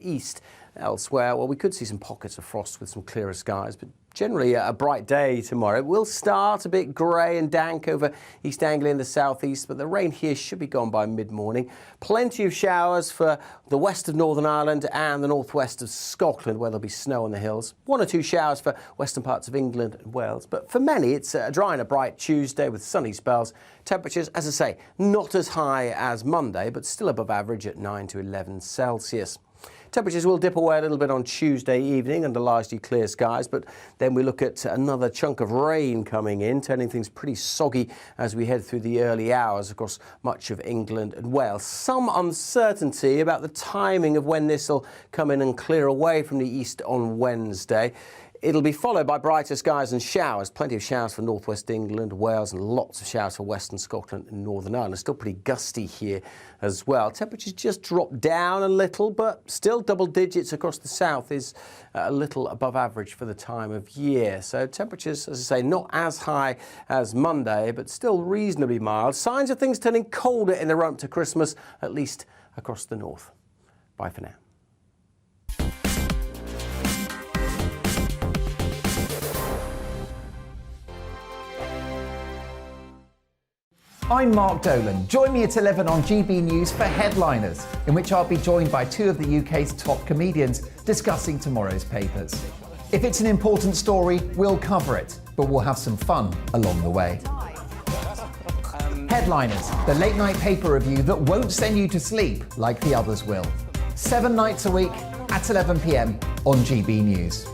east. Elsewhere, well, we could see some pockets of frost with some clearer skies, but generally a bright day tomorrow. It will start a bit grey and dank over East Anglia and the southeast, but the rain here should be gone by mid-morning. Plenty of showers for the west of Northern Ireland and the northwest of Scotland, where there'll be snow on the hills. 1 or 2 showers for western parts of England and Wales. But for many, it's a dry and a bright Tuesday with sunny spells. Temperatures, as I say, not as high as Monday, but still above average at 9 to 11 Celsius. Temperatures will dip away a little bit on Tuesday evening under largely clear skies, but then we look at another chunk of rain coming in, turning things pretty soggy as we head through the early hours across much of England and Wales. Some uncertainty about the timing of when this will come in and clear away from the east on Wednesday. It'll be followed by brighter skies and showers. Plenty of showers for northwest England, Wales, and lots of showers for western Scotland and Northern Ireland. It's still pretty gusty here as well. Temperatures just drop down a little, but still double digits across the south is a little above average for the time of year. So temperatures, as I say, not as high as Monday, but still reasonably mild. Signs of things turning colder in the run-up to Christmas, at least across the north. Bye for now. I'm Mark Dolan. Join me at 11 on GB News for Headliners, in which I'll be joined by 2 of the UK's top comedians discussing tomorrow's papers. If it's an important story, we'll cover it, but we'll have some fun along the way. Headliners, the late-night paper review that won't send you to sleep like the others will. 7 nights a week at 11 p.m. on GB News.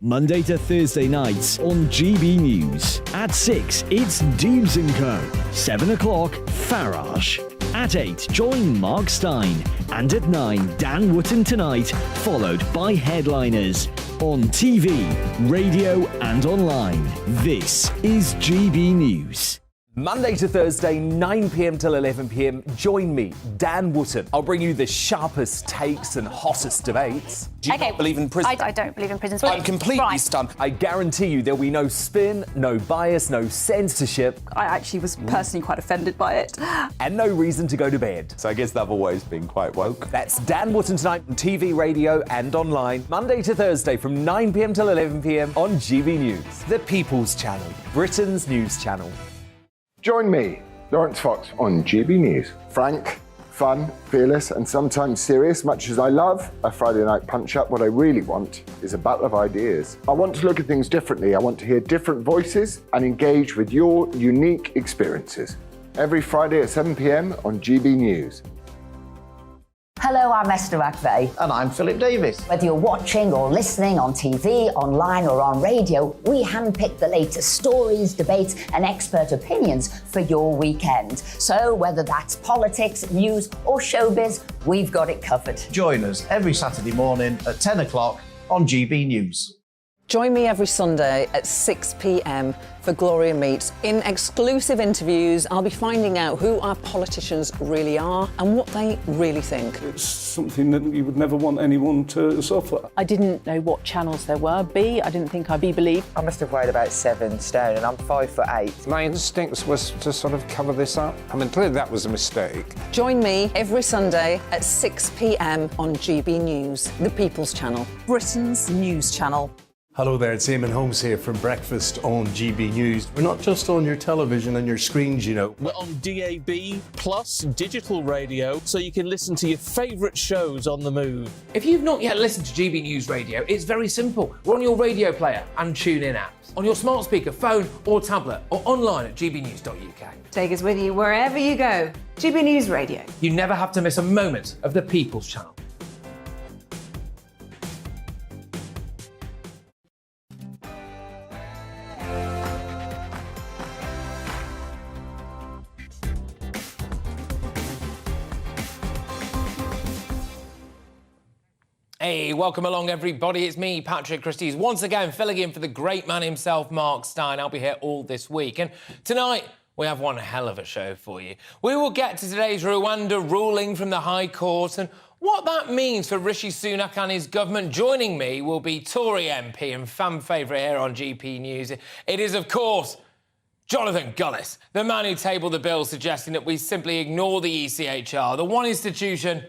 Monday to Thursday nights on GB News. At 6, it's Deebs & Co. 7 o'clock, Farage. At 8, join Mark Steyn. And at 9, Dan Wootton Tonight, followed by Headliners. On TV, radio and online. This is GB News. Monday to Thursday, 9 p.m. till 11 p.m. Join me, Dan Wootton. I'll bring you the sharpest takes and hottest debates. Do you not believe in prisons? I don't believe in prisons. I'm completely stunned. I guarantee you there'll be no spin, no bias, no censorship. I actually was personally quite offended by it. And no reason to go to bed. So I guess they've always been quite woke. That's Dan Wootton Tonight on TV, radio and online. Monday to Thursday from 9 p.m. till 11 p.m. on GB News. The People's Channel, Britain's news channel. Join me, Lawrence Fox, on GB News. Frank, fun, fearless, and sometimes serious. Much as I love a Friday night punch-up, what I really want is a battle of ideas. I want to look at things differently. I want to hear different voices and engage with your unique experiences. Every Friday at 7 p.m. on GB News. Hello, I'm Esther McVeigh. And I'm Philip Davis. Whether you're watching or listening on TV, online or on radio, we handpick the latest stories, debates and expert opinions for your weekend. So whether that's politics, news or showbiz, we've got it covered. Join us every Saturday morning at 10 o'clock on GB News. Join me every Sunday at 6 p.m. for Gloria Meets. In exclusive interviews, I'll be finding out who our politicians really are and what they really think. It's something that you would never want anyone to suffer. I didn't know what channels there were. I didn't think I'd be believed. I must have weighed about 7 stone and I'm 5'8". My instincts was to sort of cover this up. I mean, clearly that was a mistake. Join me every Sunday at 6 p.m. on GB News, the People's Channel, Britain's news channel. Hello there, it's Eamon Holmes here from Breakfast on GB News. We're not just on your television and your screens, you know. We're on DAB plus digital radio, so you can listen to your favourite shows on the move. If you've not yet listened to GB News Radio, it's very simple. We're on your radio player and TuneIn apps, on your smart speaker, phone or tablet, or online at gbnews.uk. Take us with you wherever you go. GB News Radio. You never have to miss a moment of the People's Channel. Hey, welcome along everybody. It's me, Patrick Christie's, once again filling in for the great man himself, Mark Steyn. I'll be here all this week. And tonight, we have one hell of a show for you. We will get to today's Rwanda ruling from the High Court and what that means for Rishi Sunak and his government. Joining me will be Tory MP and fan favourite here on GP News. It is, of course, Jonathan Gullis, the man who tabled the bill suggesting that we simply ignore the ECHR, the one institution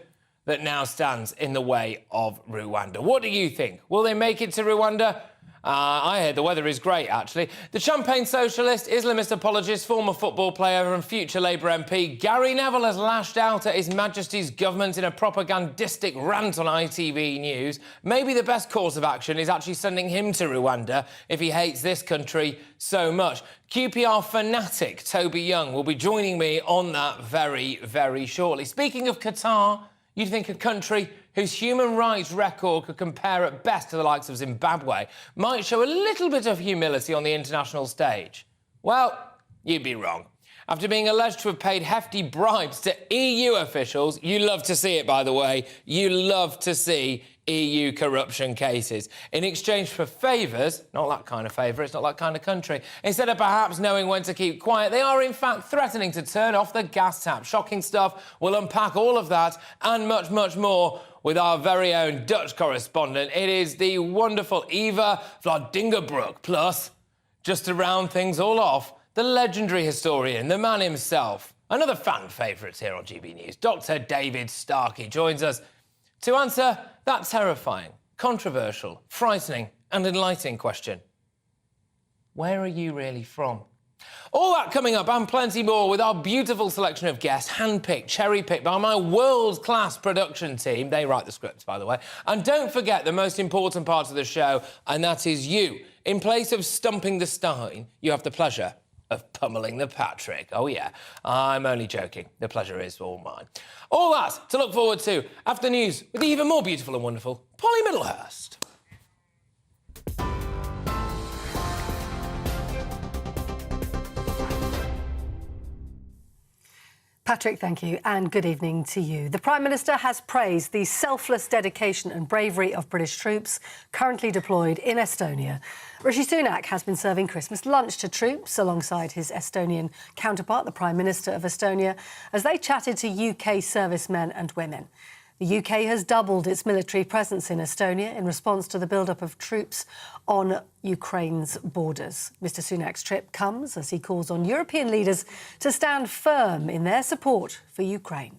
that now stands in the way of Rwanda. What do you think? Will they make it to Rwanda? I heard the weather is great, actually. The Champagne socialist, Islamist apologist, former football player and future Labour MP, Gary Neville has lashed out at His Majesty's government in a propagandistic rant on ITV News. Maybe the best course of action is actually sending him to Rwanda if he hates this country so much. QPR fanatic Toby Young will be joining me on that very, very shortly. Speaking of Qatar, you'd think a country whose human rights record could compare at best to the likes of Zimbabwe might show a little bit of humility on the international stage. Well, you'd be wrong. After being alleged to have paid hefty bribes to EU officials, you love to see it, by the way, you love to see EU corruption cases. In exchange for favours, not that kind of favour, it's not that kind of country, instead of perhaps knowing when to keep quiet, they are in fact threatening to turn off the gas tap. Shocking stuff. We'll unpack all of that and much, much more with our very own Dutch correspondent. It is the wonderful Eva Vlaardingerbroek. Plus, just to round things all off, the legendary historian, the man himself, another fan favourite here on GB News, Dr. David Starkey, joins us to answer that terrifying, controversial, frightening and enlightening question. Where are you really from? All that coming up and plenty more with our beautiful selection of guests, handpicked, cherry-picked by my world-class production team. They write the scripts, by the way. And don't forget the most important part of the show, and that is you. In place of stumping the Steyn, you have the pleasure of pummeling the Patrick. Oh, yeah. I'm only joking. The pleasure is all mine. All that to look forward to after news with the even more beautiful and wonderful Polly Middlehurst. Patrick, thank you, and good evening to you. The Prime Minister has praised the selfless dedication and bravery of British troops currently deployed in Estonia. Rishi Sunak has been serving Christmas lunch to troops alongside his Estonian counterpart, the Prime Minister of Estonia, as they chatted to UK servicemen and women. The UK has doubled its military presence in Estonia in response to the build-up of troops on Ukraine's borders. Mr Sunak's trip comes as he calls on European leaders to stand firm in their support for Ukraine.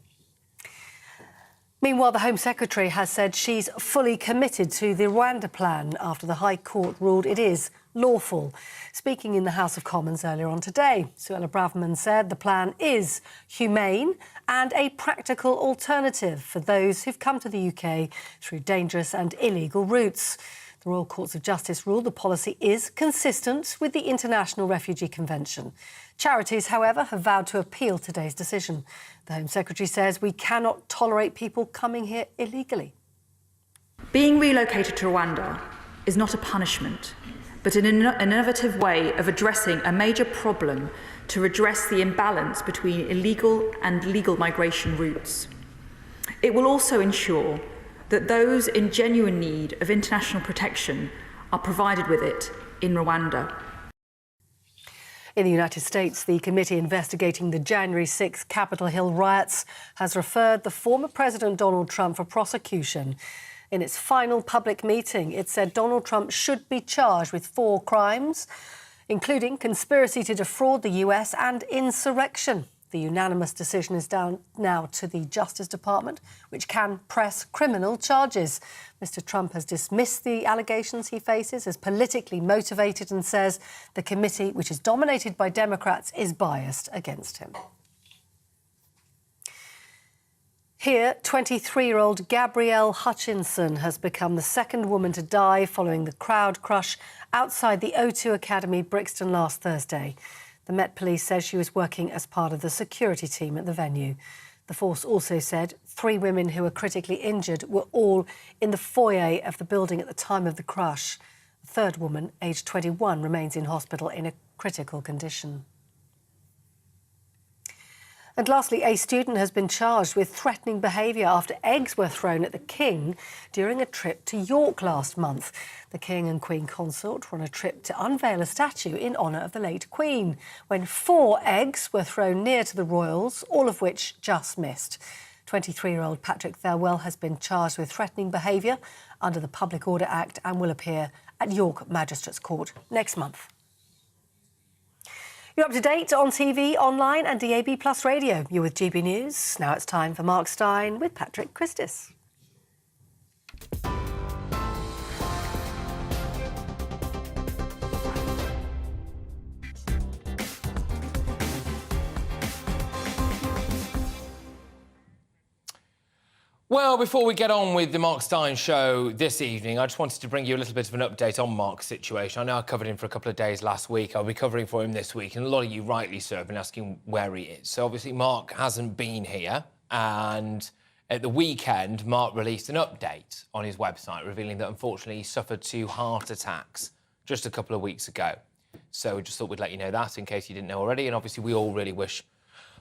Meanwhile, the Home Secretary has said she's fully committed to the Rwanda plan after the High Court ruled it is lawful. Speaking in the House of Commons earlier on today, Suella Braverman said the plan is humane and a practical alternative for those who've come to the UK through dangerous and illegal routes. The Royal Courts of Justice ruled the policy is consistent with the International Refugee Convention. Charities, however, have vowed to appeal today's decision. The Home Secretary says we cannot tolerate people coming here illegally. Being relocated to Rwanda is not a punishment, but an innovative way of addressing a major problem to redress the imbalance between illegal and legal migration routes. It will also ensure that those in genuine need of international protection are provided with it in Rwanda. In the United States, the committee investigating the January 6th Capitol Hill riots has referred the former President Donald Trump for prosecution. In its final public meeting, it said Donald Trump should be charged with 4 crimes, including conspiracy to defraud the US and insurrection. The unanimous decision is down now to the Justice Department, which can press criminal charges. Mr Trump has dismissed the allegations he faces as politically motivated and says the committee, which is dominated by Democrats, is biased against him. Here, 23-year-old Gabrielle Hutchinson has become the second woman to die following the crowd crush outside the O2 Academy, Brixton, last Thursday. The Met Police says she was working as part of the security team at the venue. The force also said 3 women who were critically injured were all in the foyer of the building at the time of the crush. A third woman, aged 21, remains in hospital in a critical condition. And lastly, a student has been charged with threatening behaviour after eggs were thrown at the King during a trip to York last month. The King and Queen Consort were on a trip to unveil a statue in honour of the late Queen, when 4 eggs were thrown near to the royals, all of which just missed. 23-year-old Patrick Thirlwell has been charged with threatening behaviour under the Public Order Act and will appear at York Magistrates Court next month. You're up to date on TV, online and DAB+ radio. You're with GB News. Now it's time for Mark Steyn with Patrick Christis. Well, before we get on with the Mark Steyn show this evening, I just wanted to bring you a little bit of an update on Mark's situation. I know I covered him for a couple of days last week. I'll be covering for him this week, and a lot of you, rightly so, have been asking where he is. So, obviously, Mark hasn't been here, and at the weekend, Mark released an update on his website, revealing that, unfortunately, he suffered 2 heart attacks just a couple of weeks ago. So, we just thought we'd let you know that, in case you didn't know already, and obviously, we all really wish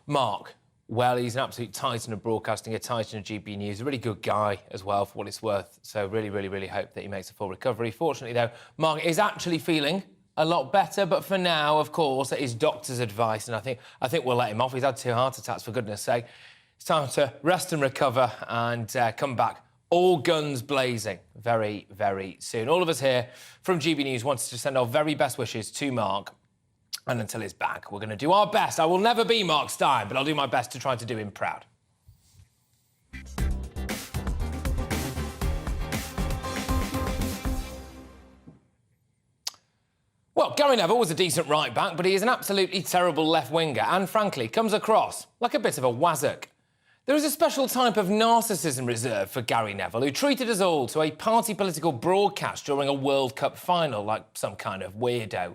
Mark well. He's an absolute titan of broadcasting, a titan of GB News, a really good guy as well, for what it's worth. So really hope that he makes a full recovery. Fortunately, though, Mark is actually feeling a lot better, but for now, of course, at his doctor's advice, and I think we'll let him off. He's had 2 heart attacks, for goodness sake. It's time to rest and recover and come back all guns blazing very, very soon. All of us here from GB News wanted to send our very best wishes to Mark. And until he's back, we're going to do our best. I will never be Mark Steyn, but I'll do my best to try to do him proud. Well, Gary Neville was a decent right-back, but he is an absolutely terrible left-winger and, frankly, comes across like a bit of a wazzock. There is a special type of narcissism reserved for Gary Neville, who treated us all to a party political broadcast during a World Cup final like some kind of weirdo.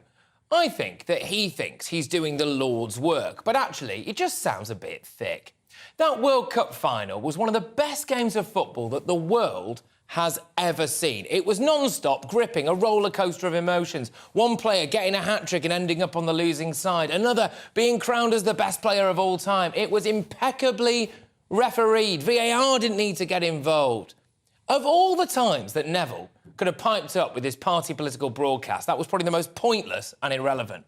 I think that he thinks he's doing the Lord's work, but actually, it just sounds a bit thick. That World Cup final was one of the best games of football that the world has ever seen. It was non-stop, gripping, a roller coaster of emotions. One player getting a hat-trick and ending up on the losing side. Another being crowned as the best player of all time. It was impeccably refereed. VAR didn't need to get involved. Of all the times that Neville could have piped up with his party political broadcast, that was probably the most pointless and irrelevant.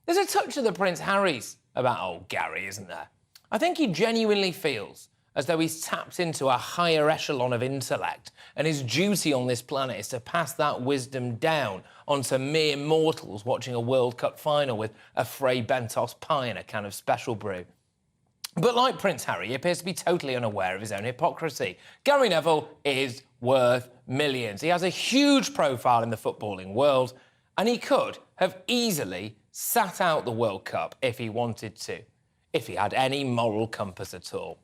There's a touch of the Prince Harry's about old Gary, isn't there? I think he genuinely feels as though he's tapped into a higher echelon of intellect, and his duty on this planet is to pass that wisdom down onto mere mortals watching a World Cup final with a Frey Bentos pie and a can of special brew. But like Prince Harry, he appears to be totally unaware of his own hypocrisy. Gary Neville is worth millions. He has a huge profile in the footballing world, and he could have easily sat out the World Cup if he wanted to, if he had any moral compass at all.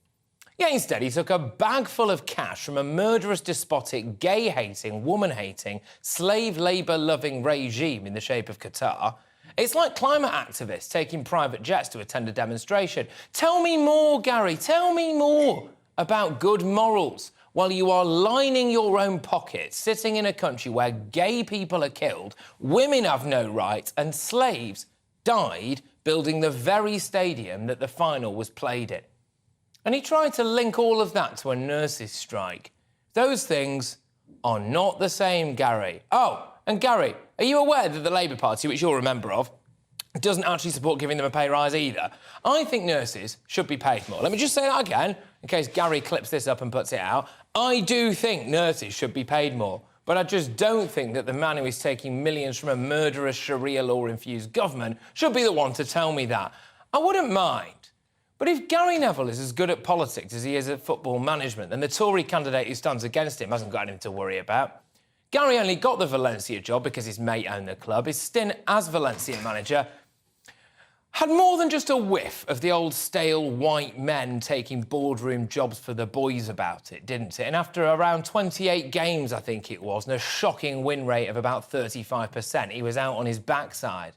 Yet instead, he took a bag full of cash from a murderous, despotic, gay-hating, woman-hating, slave labour-loving regime in the shape of Qatar. It's like climate activists taking private jets to attend a demonstration. Tell me more, Gary, tell me more about good morals while you are lining your own pockets, sitting in a country where gay people are killed, women have no rights, and slaves died building the very stadium that the final was played in. And he tried to link all of that to a nurses' strike. Those things are not the same, Gary. Oh, and Gary, are you aware that the Labour Party, which you're a member of, doesn't actually support giving them a pay rise either? I think nurses should be paid more. Let me just say that again, in case Gary clips this up and puts it out. I do think nurses should be paid more, but I just don't think that the man who is taking millions from a murderous Sharia law-infused government should be the one to tell me that. I wouldn't mind. But if Gary Neville is as good at politics as he is at football management, then the Tory candidate who stands against him hasn't got anything to worry about. Gary only got the Valencia job because his mate owned the club. His stint as Valencia manager had more than just a whiff of the old stale white men taking boardroom jobs for the boys about it, didn't it? And after around 28 games, I think it was, and a shocking win rate of about 35%, he was out on his backside.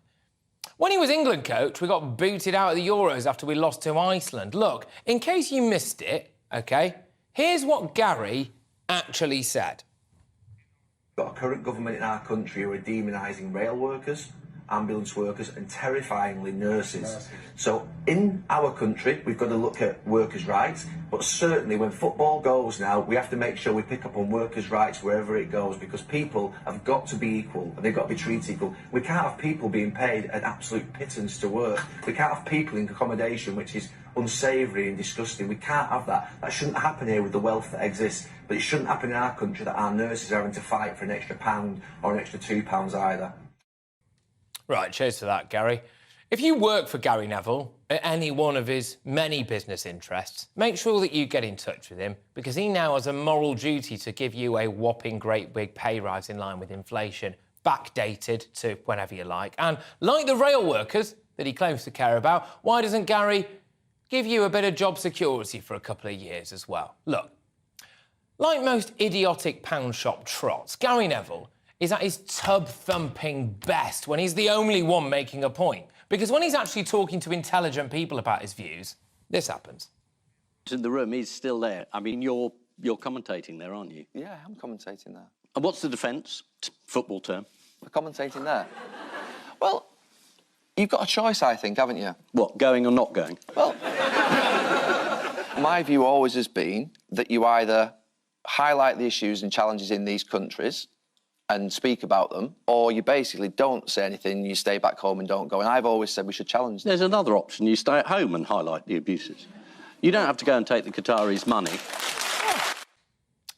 When he was England coach, we got booted out of the Euros after we lost to Iceland. Look, in case you missed it, OK, here's what Gary actually said. We've got a current government in our country who are demonising rail workers, ambulance workers and terrifyingly nurses. So in our country, we've got to look at workers' rights, but certainly when football goes now, we have to make sure we pick up on workers' rights wherever it goes, because people have got to be equal and they've got to be treated equal. We can't have people being paid an absolute pittance to work. We can't have people in accommodation which is unsavoury and disgusting. We can't have that. That shouldn't happen here with the wealth that exists, but it shouldn't happen in our country that our nurses are having to fight for an extra £1 or an extra £2 either. Right, cheers for that, Gary. If you work for Gary Neville at any one of his many business interests, make sure that you get in touch with him, because he now has a moral duty to give you a whopping great big pay rise in line with inflation, backdated to whenever you like. And like the rail workers that he claims to care about, why doesn't Gary give you a bit of job security for a couple of years as well? Look, like most idiotic pound shop trots, Gary Neville is at his tub-thumping best when he's the only one making a point. Because when he's actually talking to intelligent people about his views, this happens. In the room, he's still there. I mean, you're commentating there, aren't you? Yeah, I'm commentating there. And what's the defence? Football term. For commentating there? Well, you've got a choice, I think, haven't you? What, going or not going? Well, my view always has been that you either highlight the issues and challenges in these countries and speak about them, or you basically don't say anything, you stay back home and don't go. And I've always said we should challenge them. There's another option. You stay at home and highlight the abuses. You don't have to go and take the Qataris' money.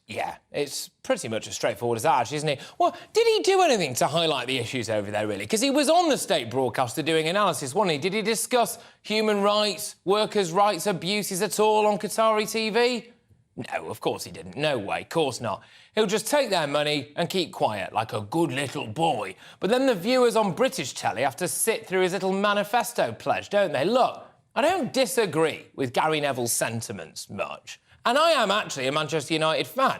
Yeah, it's pretty much as straightforward as that, isn't it? Well, did he do anything to highlight the issues over there, really? Because he was on the state broadcaster doing analysis, wasn't he? Did he discuss human rights, workers' rights abuses at all on Qatari TV? No, of course he didn't. No way, of course not. He'll just take their money and keep quiet, like a good little boy. But then the viewers on British telly have to sit through his little manifesto pledge, don't they? Look, I don't disagree with Gary Neville's sentiments much. And I am actually a Manchester United fan.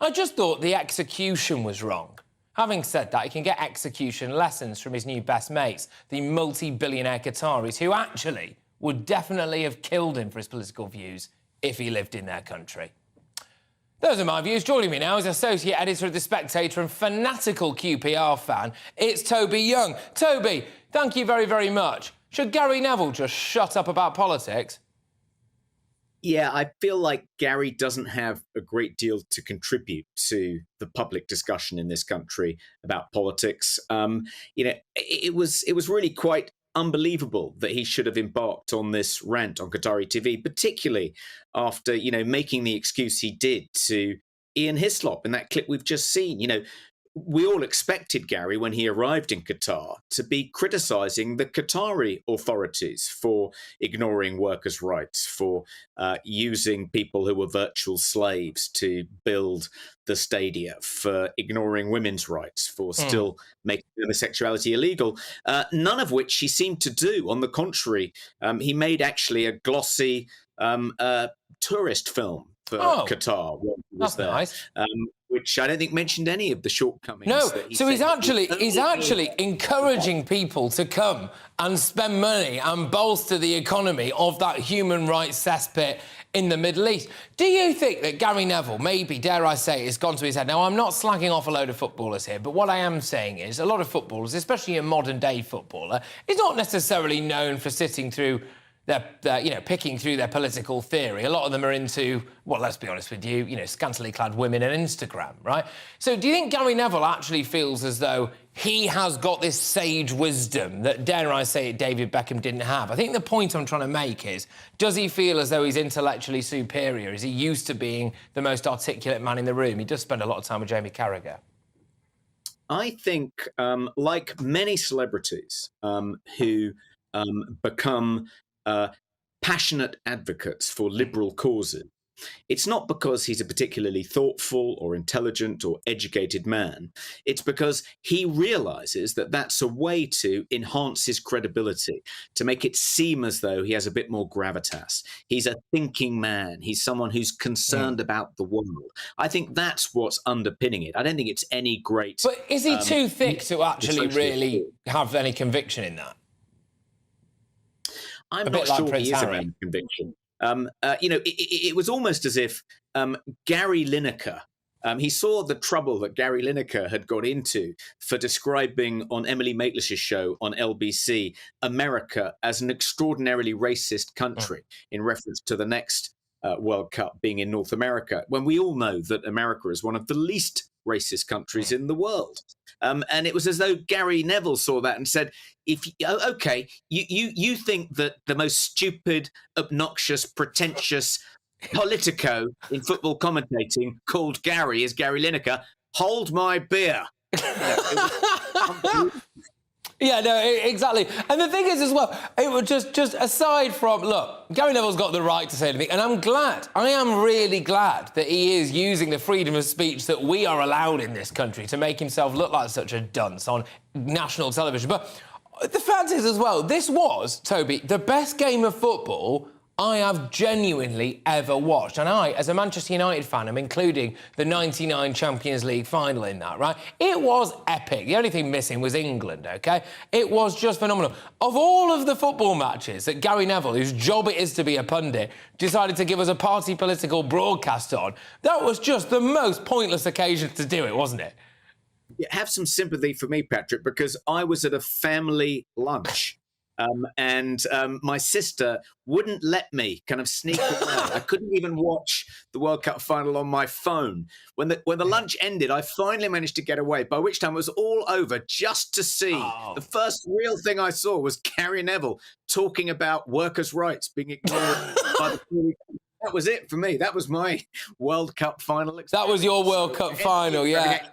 I just thought the execution was wrong. Having said that, he can get execution lessons from his new best mates, the multi-billionaire Qataris, who actually would definitely have killed him for his political views if he lived in their country. Those are my views. Joining me now is Associate Editor of The Spectator and fanatical QPR fan, it's Toby Young. Toby, thank you very, very much. Should Gary Neville just shut up about politics? Yeah, I feel like Gary doesn't have a great deal to contribute to the public discussion in this country about politics. It was really quite unbelievable that he should have embarked on this rant on Qatari TV, particularly after, making the excuse he did to Ian Hislop in that clip we've just seen. We all expected Gary, when he arrived in Qatar, to be criticising the Qatari authorities for ignoring workers' rights, for using people who were virtual slaves to build the stadia, for ignoring women's rights, for still making homosexuality illegal, none of which he seemed to do. On the contrary, he made actually a glossy tourist film for Qatar when he was there. Nice. Which I don't think mentioned any of the shortcomings. No, that so he's actually encouraging people to come and spend money and bolster the economy of that human rights cesspit in the Middle East. Do you think that Gary Neville, maybe, dare I say, has gone to his head? Now, I'm not slagging off a load of footballers here, but what I am saying is a lot of footballers, especially a modern-day footballer, is not necessarily known for sitting through picking through their political theory. A lot of them are into, well, let's be honest with you, scantily clad women and Instagram, right? So do you think Gary Neville actually feels as though he has got this sage wisdom that, dare I say it, David Beckham didn't have? I think the point I'm trying to make is, does he feel as though he's intellectually superior? Is he used to being the most articulate man in the room? He does spend a lot of time with Jamie Carragher. I think, like many celebrities who become passionate advocates for liberal causes, it's not because he's a particularly thoughtful or intelligent or educated man. It's because he realizes that that's a way to enhance his credibility, to make it seem as though he has a bit more gravitas. He's a thinking man. He's someone who's concerned about the world. I think that's what's underpinning it. I don't think it's any great... But is he too thick to actually really have any conviction in that? I'm not sure he is a man of conviction. It was almost as if Gary Lineker, he saw the trouble that Gary Lineker had got into for describing on Emily Maitlis's show on LBC America as an extraordinarily racist country in reference to the next World Cup being in North America, when we all know that America is one of the least racist countries in the world. And it was as though Gary Neville saw that and said, you think that the most stupid, obnoxious, pretentious politico in football commentating called Gary is Gary Lineker. Hold my beer. Yeah, no, exactly. And the thing is as well, it was just aside from, look, Gary Neville's got the right to say anything, and I am really glad that he is using the freedom of speech that we are allowed in this country to make himself look like such a dunce on national television. But the fact is as well, this was, Toby, the best game of football I have genuinely ever watched. And I, as a Manchester United fan, am including the 99 Champions League final in that, right? It was epic. The only thing missing was England, OK? It was just phenomenal. Of all of the football matches that Gary Neville, whose job it is to be a pundit, decided to give us a party political broadcast on, that was just the most pointless occasion to do it, wasn't it? Yeah, have some sympathy for me, Patrick, because I was at a family lunch. And my sister wouldn't let me kind of sneak away. I couldn't even watch the World Cup final on my phone. When the lunch ended, I finally managed to get away, by which time it was all over, just to see. The first real thing I saw was Gary Neville talking about workers' rights being ignored by the... That was it for me. That was my World Cup final experience. That was your World Cup final, yeah.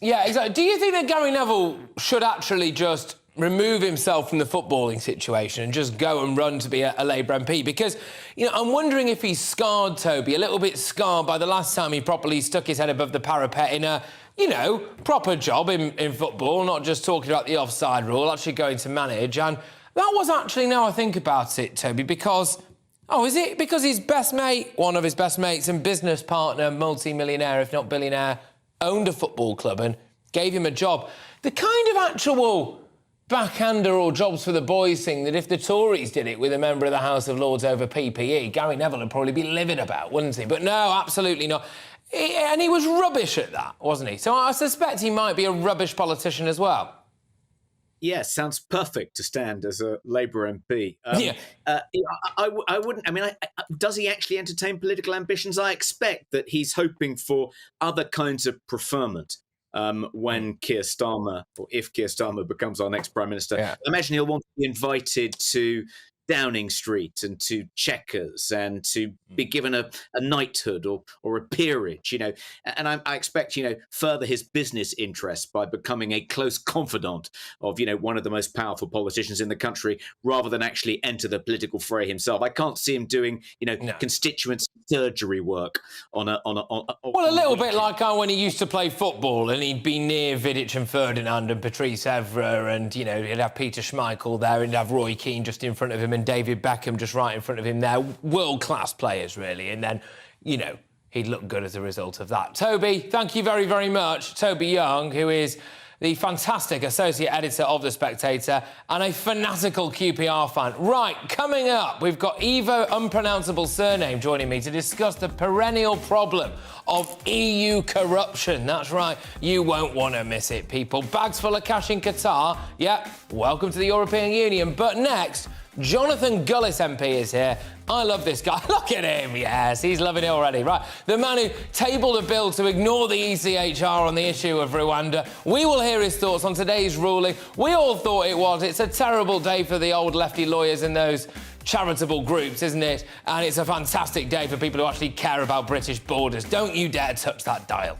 Yeah, exactly. Do you think that Gary Neville should actually just remove himself from the footballing situation and just go and run to be a Labour MP? Because, you know, I'm wondering if he's scarred, Toby, a little bit scarred by the last time he properly stuck his head above the parapet in a, you know, proper job in football, not just talking about the offside rule, actually going to manage. And that was actually, now I think about it, Toby, because... Oh, is it because his best mate, one of his best mates and business partner, multi-millionaire, if not billionaire, owned a football club and gave him a job? The kind of actual backhander or jobs for the boys thing that if the Tories did it with a member of the House of Lords over PPE, Gary Neville would probably be livid about, wouldn't he? But no, absolutely not. And he was rubbish at that, wasn't he? So I suspect he might be a rubbish politician as well. Yeah, sounds perfect to stand as a Labour MP. I wouldn't... I mean, does he actually entertain political ambitions? I expect that he's hoping for other kinds of preferment when Keir Starmer, or if Keir Starmer becomes our next Prime Minister. I imagine he'll want to be invited to Downing Street and to Chequers and to be given a knighthood or a peerage, you know. And I expect, you know, further his business interests by becoming a close confidant of, you know, one of the most powerful politicians in the country, rather than actually enter the political fray himself. I can't see him doing, you know, constituent surgery work on a little bit like when he used to play football and he'd be near Vidic and Ferdinand and Patrice Evra and, you know, he'd have Peter Schmeichel there and he'd have Roy Keane just in front of him and David Beckham just right in front of him there. World-class players, really. And then, you know, he'd look good as a result of that. Toby, thank you very, very much. Toby Young, who is the fantastic associate editor of The Spectator and a fanatical QPR fan. Right, coming up, we've got Eva, unpronounceable surname, joining me to discuss the perennial problem of EU corruption. That's right, you won't want to miss it, people. Bags full of cash in Qatar. Yep, welcome to the European Union. But next, Jonathan Gullis MP is here. I love this guy. Look at him. Yes, he's loving it already. Right, the man who tabled a bill to ignore the ECHR on the issue of Rwanda. We will hear his thoughts on today's ruling. We all thought it was. It's a terrible day for the old lefty lawyers and those charitable groups, isn't it? And it's a fantastic day for people who actually care about British borders. Don't you dare touch that dial.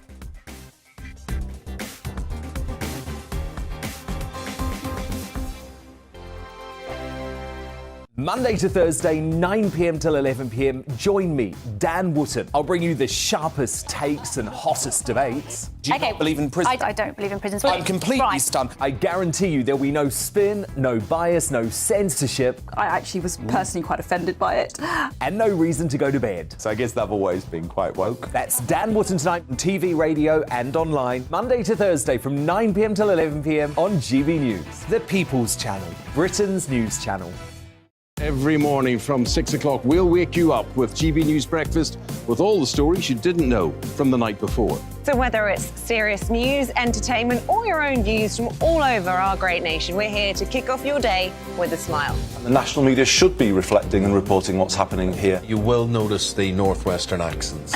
Monday to Thursday, 9 p.m. till 11 p.m. Join me, Dan Wootton. I'll bring you the sharpest takes and hottest debates. Do you not believe in prison? I don't believe in prison. I'm completely stunned. I guarantee you there'll be no spin, no bias, no censorship. I actually was personally quite offended by it. And no reason to go to bed. So I guess they've always been quite woke. That's Dan Wootton tonight on TV, radio and online. Monday to Thursday from 9 p.m. till 11 p.m. on GB News. The People's Channel, Britain's news channel. Every morning from 6 o'clock, we'll wake you up with GB News Breakfast with all the stories you didn't know from the night before. So whether it's serious news, entertainment, or your own views from all over our great nation, we're here to kick off your day with a smile. The national media should be reflecting and reporting what's happening here. You will notice the northwestern accents.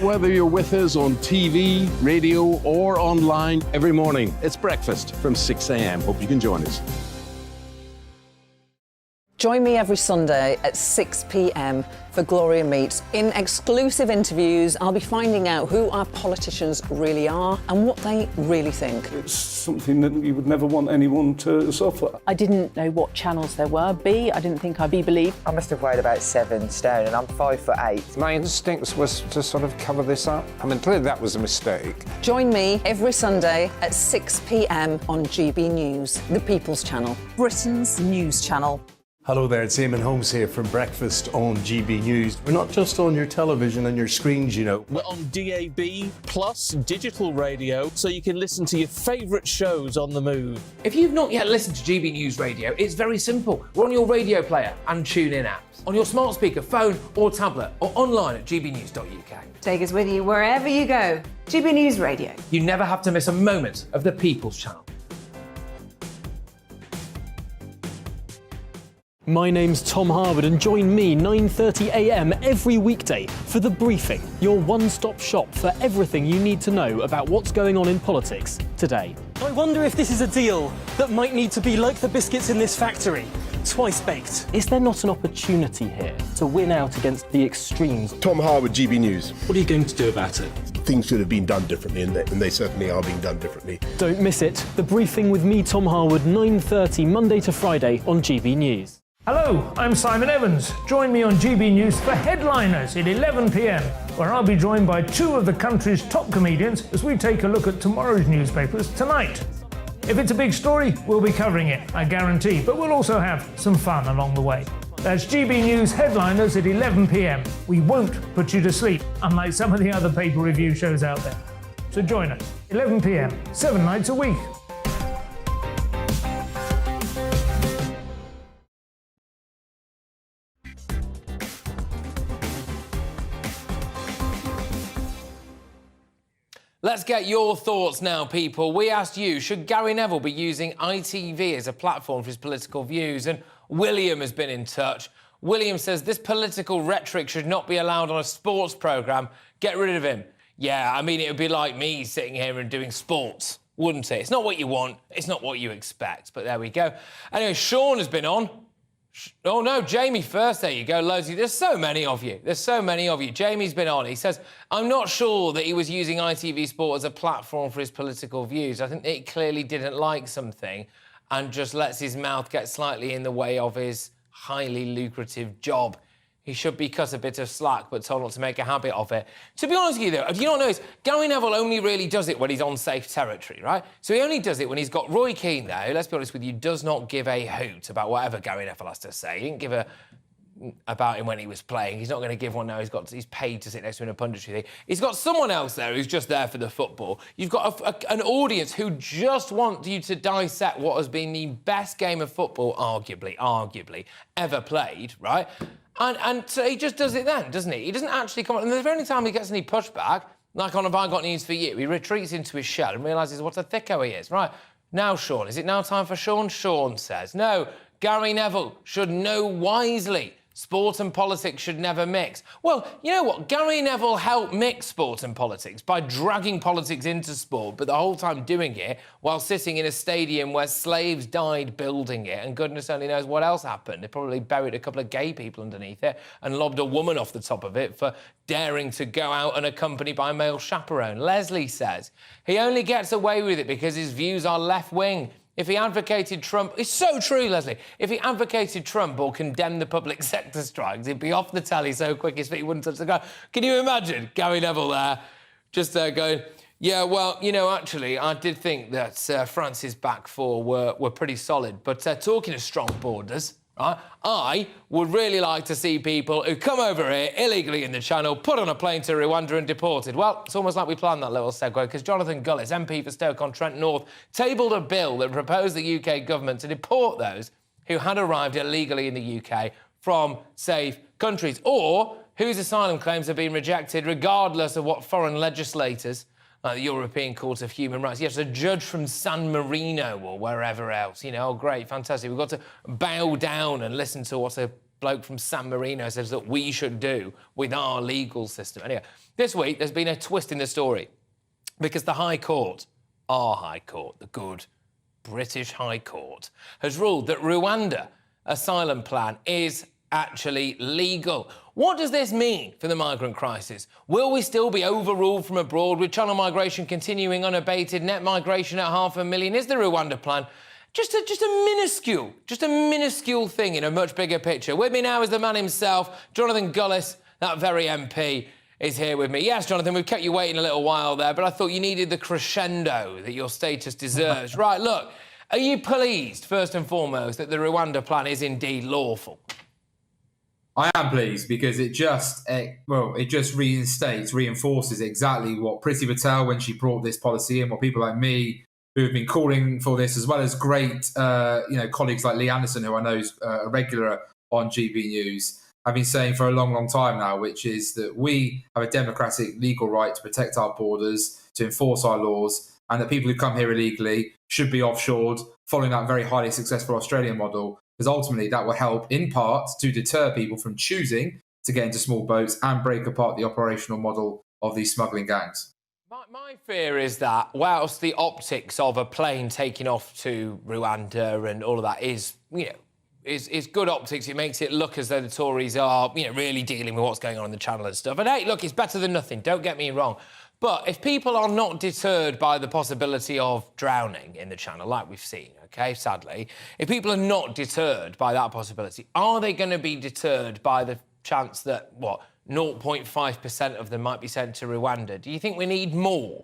Whether you're with us on TV, radio, or online, every morning, it's breakfast from 6 a.m. Hope you can join us. Join me every Sunday at 6 p.m. for Gloria Meets. In exclusive interviews, I'll be finding out who our politicians really are and what they really think. It's something that you would never want anyone to suffer. I didn't know what channels there were. B, I didn't think I'd be believed. I must have weighed about 7 stone and I'm 5'8". My instincts was to sort of cover this up. I mean, clearly that was a mistake. Join me every Sunday at 6 p.m. on GB News, the People's Channel, Britain's news channel. Hello there, it's Eamon Holmes here from Breakfast on GB News. We're not just on your television and your screens, you know. We're on DAB plus digital radio, so you can listen to your favourite shows on the move. If you've not yet listened to GB News Radio, it's very simple. We're on your radio player and tune-in apps, on your smart speaker, phone or tablet, or online at gbnews.uk. Take us with you wherever you go. GB News Radio. You never have to miss a moment of the People's Channel. My name's Tom Harwood and join me 9:30 a.m. every weekday for The Briefing, your one-stop shop for everything you need to know about what's going on in politics today. I wonder if this is a deal that might need to be like the biscuits in this factory, twice baked. Is there not an opportunity here to win out against the extremes? Tom Harwood, GB News. What are you going to do about it? Things should have been done differently, and they certainly are being done differently. Don't miss it. The Briefing with me, Tom Harwood, 9:30 Monday to Friday on GB News. Hello, I'm Simon Evans. Join me on GB News for Headliners at 11 p.m, where I'll be joined by two of the country's top comedians as we take a look at tomorrow's newspapers tonight. If it's a big story, we'll be covering it, I guarantee, but we'll also have some fun along the way. That's GB News Headliners at 11 p.m. We won't put you to sleep, unlike some of the other paper review shows out there. So join us, 11 p.m, 7 nights a week. Let's get your thoughts now, people. We asked you, should Gary Neville be using ITV as a platform for his political views? And William has been in touch. William says this political rhetoric should not be allowed on a sports programme. Get rid of him. Yeah, I mean, it would be like me sitting here and doing sports, wouldn't it? It's not what you want. It's not what you expect. But there we go. Anyway, Sean has been on. Oh, no, Jamie first. There you go, Lozy. There's so many of you. There's so many of you. Jamie's been on. He says, I'm not sure that he was using ITV Sport as a platform for his political views. I think that he clearly didn't like something and just lets his mouth get slightly in the way of his highly lucrative job. He should be cut a bit of slack, but told not to make a habit of it. To be honest with you, though, do you not know Gary Neville only really does it when he's on safe territory, right? So he only does it when he's got Roy Keane, though, let's be honest with you, does not give a hoot about whatever Gary Neville has to say. He didn't give a about him when he was playing. He's not going to give one now. He's paid to sit next to him in a punditry thing. He's got someone else there who's just there for the football. You've got an audience who just want you to dissect what has been the best game of football, arguably, ever played, right? And so he just does it then, doesn't he? He doesn't actually come on. And the very time he gets any pushback, like on Have I Got News For You, he retreats into his shell and realises what a thicko he is. Right, now, Sean, is it now time for Sean? Sean says, no, Gary Neville should know wisely. Sport and politics should never mix. Well, you know what? Gary Neville helped mix sport and politics by dragging politics into sport, but the whole time doing it while sitting in a stadium where slaves died building it, and goodness only knows what else happened. They probably buried a couple of gay people underneath it and lobbed a woman off the top of it for daring to go out unaccompanied by a male chaperone. Leslie says he only gets away with it because his views are left-wing. If he advocated Trump... It's so true, Leslie. If he advocated Trump or condemned the public sector strikes, he'd be off the telly so quick his feet wouldn't touch the ground. Can you imagine Gary Neville there, just there going, yeah, well, you know, actually, I did think that France's back four were pretty solid. But talking of strong borders, right, I would really like to see people who come over here illegally in the channel put on a plane to Rwanda and deported. Well, it's almost like we planned that little segue because Jonathan Gullis, MP for Stoke-on-Trent North, tabled a bill that proposed the UK government to deport those who had arrived illegally in the UK from safe countries or whose asylum claims have been rejected regardless of what foreign legislators like the European Court of Human Rights. Yes, a judge from San Marino or wherever else. You know, oh, great, fantastic. We've got to bow down and listen to what a bloke from San Marino says that we should do with our legal system. Anyway, this week there's been a twist in the story because the High Court, our High Court, the good British High Court, has ruled that Rwanda asylum plan is actually legal. What does this mean for the migrant crisis? Will we still be overruled from abroad with channel migration continuing unabated, net migration at 500,000? Is the Rwanda plan just a minuscule thing in a much bigger picture? With me now is the man himself, Jonathan Gullis, that very MP, is here with me. Yes, Jonathan, we've kept you waiting a little while there, but I thought you needed the crescendo that your status deserves. Right, look, are you pleased, first and foremost, that the Rwanda plan is indeed lawful? I am pleased because it just reinforces exactly what Priti Patel, when she brought this policy in, what people like me who have been calling for this, as well as great colleagues like Lee Anderson, who I know is a regular on GB News, have been saying for a long, long time now, which is that we have a democratic legal right to protect our borders, to enforce our laws, and that people who come here illegally should be offshored, following that very highly successful Australian model, because ultimately that will help, in part, to deter people from choosing to get into small boats and break apart the operational model of these smuggling gangs. My fear is that whilst the optics of a plane taking off to Rwanda and all of that is good optics, it makes it look as though the Tories are, really dealing with what's going on in the Channel and stuff. And hey, look, it's better than nothing, don't get me wrong. But if people are not deterred by the possibility of drowning in the Channel, like we've seen, OK, sadly, if people are not deterred by that possibility, are they going to be deterred by the chance that, 0.5% of them might be sent to Rwanda? Do you think we need more?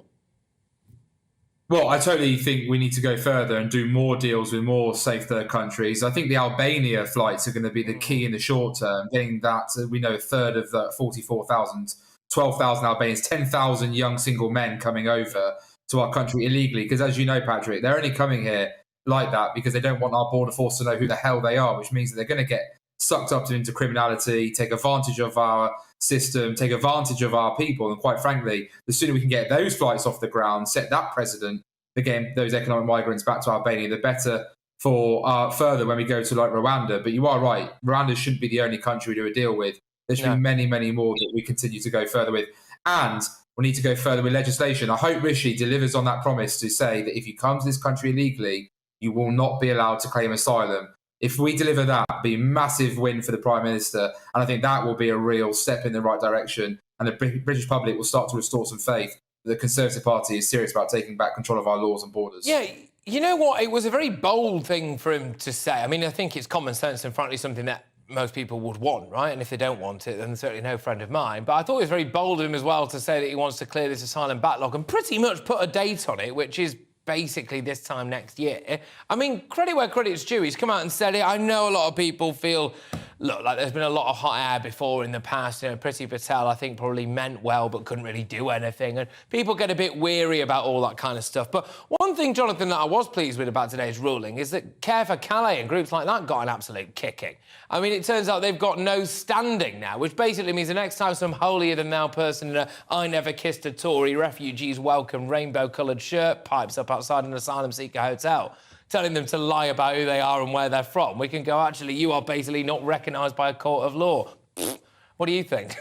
Well, I totally think we need to go further and do more deals with more safe third countries. I think the Albania flights are going to be the key in the short term, getting that, we know, a third of the 44,000, 12,000 Albanians, 10,000 young single men coming over to our country illegally. Because as you know, Patrick, they're only coming here like that because they don't want our border force to know who the hell they are, which means that they're going to get sucked up into criminality, take advantage of our system, take advantage of our people. And quite frankly, the sooner we can get those flights off the ground, set that precedent for getting those economic migrants back to Albania, the better for further when we go to like Rwanda. But you are right, Rwanda shouldn't be the only country we do a deal with. There should be many, many more that we continue to go further with. And we need to go further with legislation. I hope Rishi delivers on that promise to say that if you come to this country illegally, you will not be allowed to claim asylum. If we deliver that, it'll be a massive win for the Prime Minister. And I think that will be a real step in the right direction. And the British public will start to restore some faith that the Conservative Party is serious about taking back control of our laws and borders. Yeah, you know what? It was a very bold thing for him to say. I mean, I think it's common sense and frankly something that most people would want, right? And if they don't want it, then they're certainly no friend of mine. But I thought it was very bold of him as well to say that he wants to clear this asylum backlog and pretty much put a date on it, which is basically this time next year. I mean, credit where credit's due. He's come out and said it. I know a lot of people feel, look, like there's been a lot of hot air before in the past. Priti Patel, I think, probably meant well but couldn't really do anything. And people get a bit weary about all that kind of stuff. But one thing, Jonathan, that I was pleased with about today's ruling is that Care for Calais and groups like that got an absolute kicking. I mean, it turns out they've got no standing now, which basically means the next time some holier-than-thou person in a I never kissed a Tory refugees welcome rainbow-coloured shirt pipes up outside an asylum seeker hotel, telling them to lie about who they are and where they're from, we can go, actually, you are basically not recognised by a court of law. What do you think?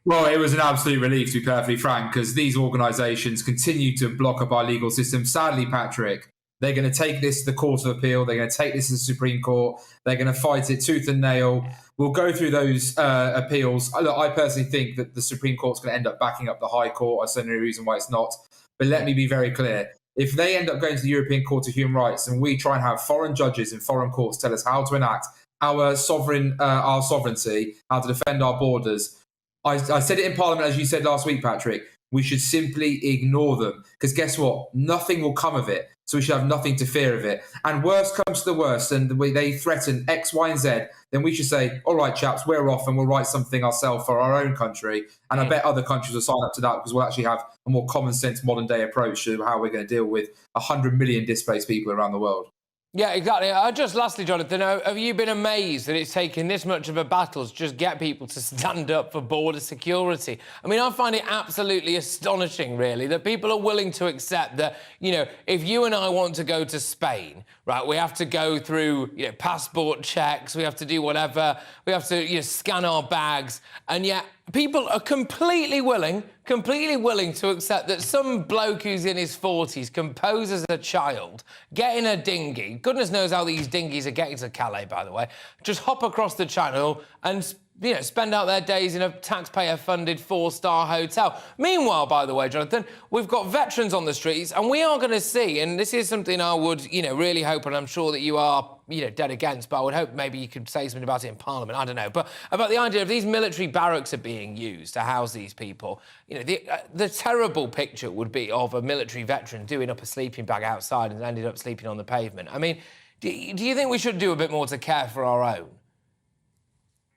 Well, it was an absolute relief, to be perfectly frank, because these organisations continue to block up our legal system. Sadly, Patrick, they're going to take this to the Court of Appeal. They're going to take this to the Supreme Court. They're going to fight it tooth and nail. We'll go through those appeals. Look, I personally think that the Supreme Court's going to end up backing up the High Court. I see no reason why it's not. But let me be very clear. If they end up going to the European Court of Human Rights and we try and have foreign judges in foreign courts tell us how to enact our sovereignty, how to defend our borders, I said it in Parliament, as you said last week, Patrick, we should simply ignore them. Because guess what? Nothing will come of it. So we should have nothing to fear of it. And worst comes to the worst, and the way they threaten X, Y, and Z, then we should say, all right, chaps, we're off and we'll write something ourselves for our own country. And I bet other countries will sign up to that because we'll actually have a more common sense, modern day approach to how we're going to deal with 100 million displaced people around the world. Yeah, exactly. Just lastly, Jonathan, have you been amazed that it's taken this much of a battle to just get people to stand up for border security? I mean, I find it absolutely astonishing, really, that people are willing to accept that, if you and I want to go to Spain, right, we have to go through, passport checks, we have to do whatever, we have to, scan our bags, and yet people are completely willing to accept that some bloke who's in his 40s can pose as a child, get in a dinghy, Goodness knows how these dinghies are getting to Calais, by the way. Just hop across the channel and, you know, spend out their days in a taxpayer-funded 4-star hotel. Meanwhile, by the way, Jonathan, we've got veterans on the streets, and we are going to see, and this is something I would, you know, really hope, and I'm sure that you are, you know, dead against, but I would hope maybe you could say something about it in Parliament, I don't know, but about the idea of these military barracks are being used to house these people. You know, the terrible picture would be of a military veteran doing up a sleeping bag outside and ended up sleeping on the pavement. I mean, do you think we should do a bit more to care for our own?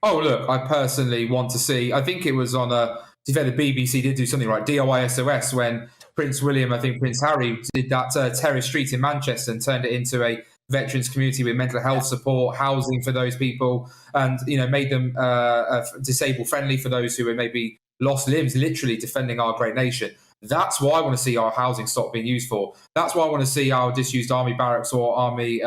Oh, look, I personally want to see... I think it was on to be fair, the BBC did do something right, DIY-SOS, when Prince William, I think Prince Harry, did that terrace street in Manchester and turned it into a veterans community with mental health support, housing for those people, and, you know, made them disabled-friendly for those who were maybe lost limbs, literally defending our great nation. That's what I want to see our housing stock being used for. That's what I want to see our disused army barracks or army...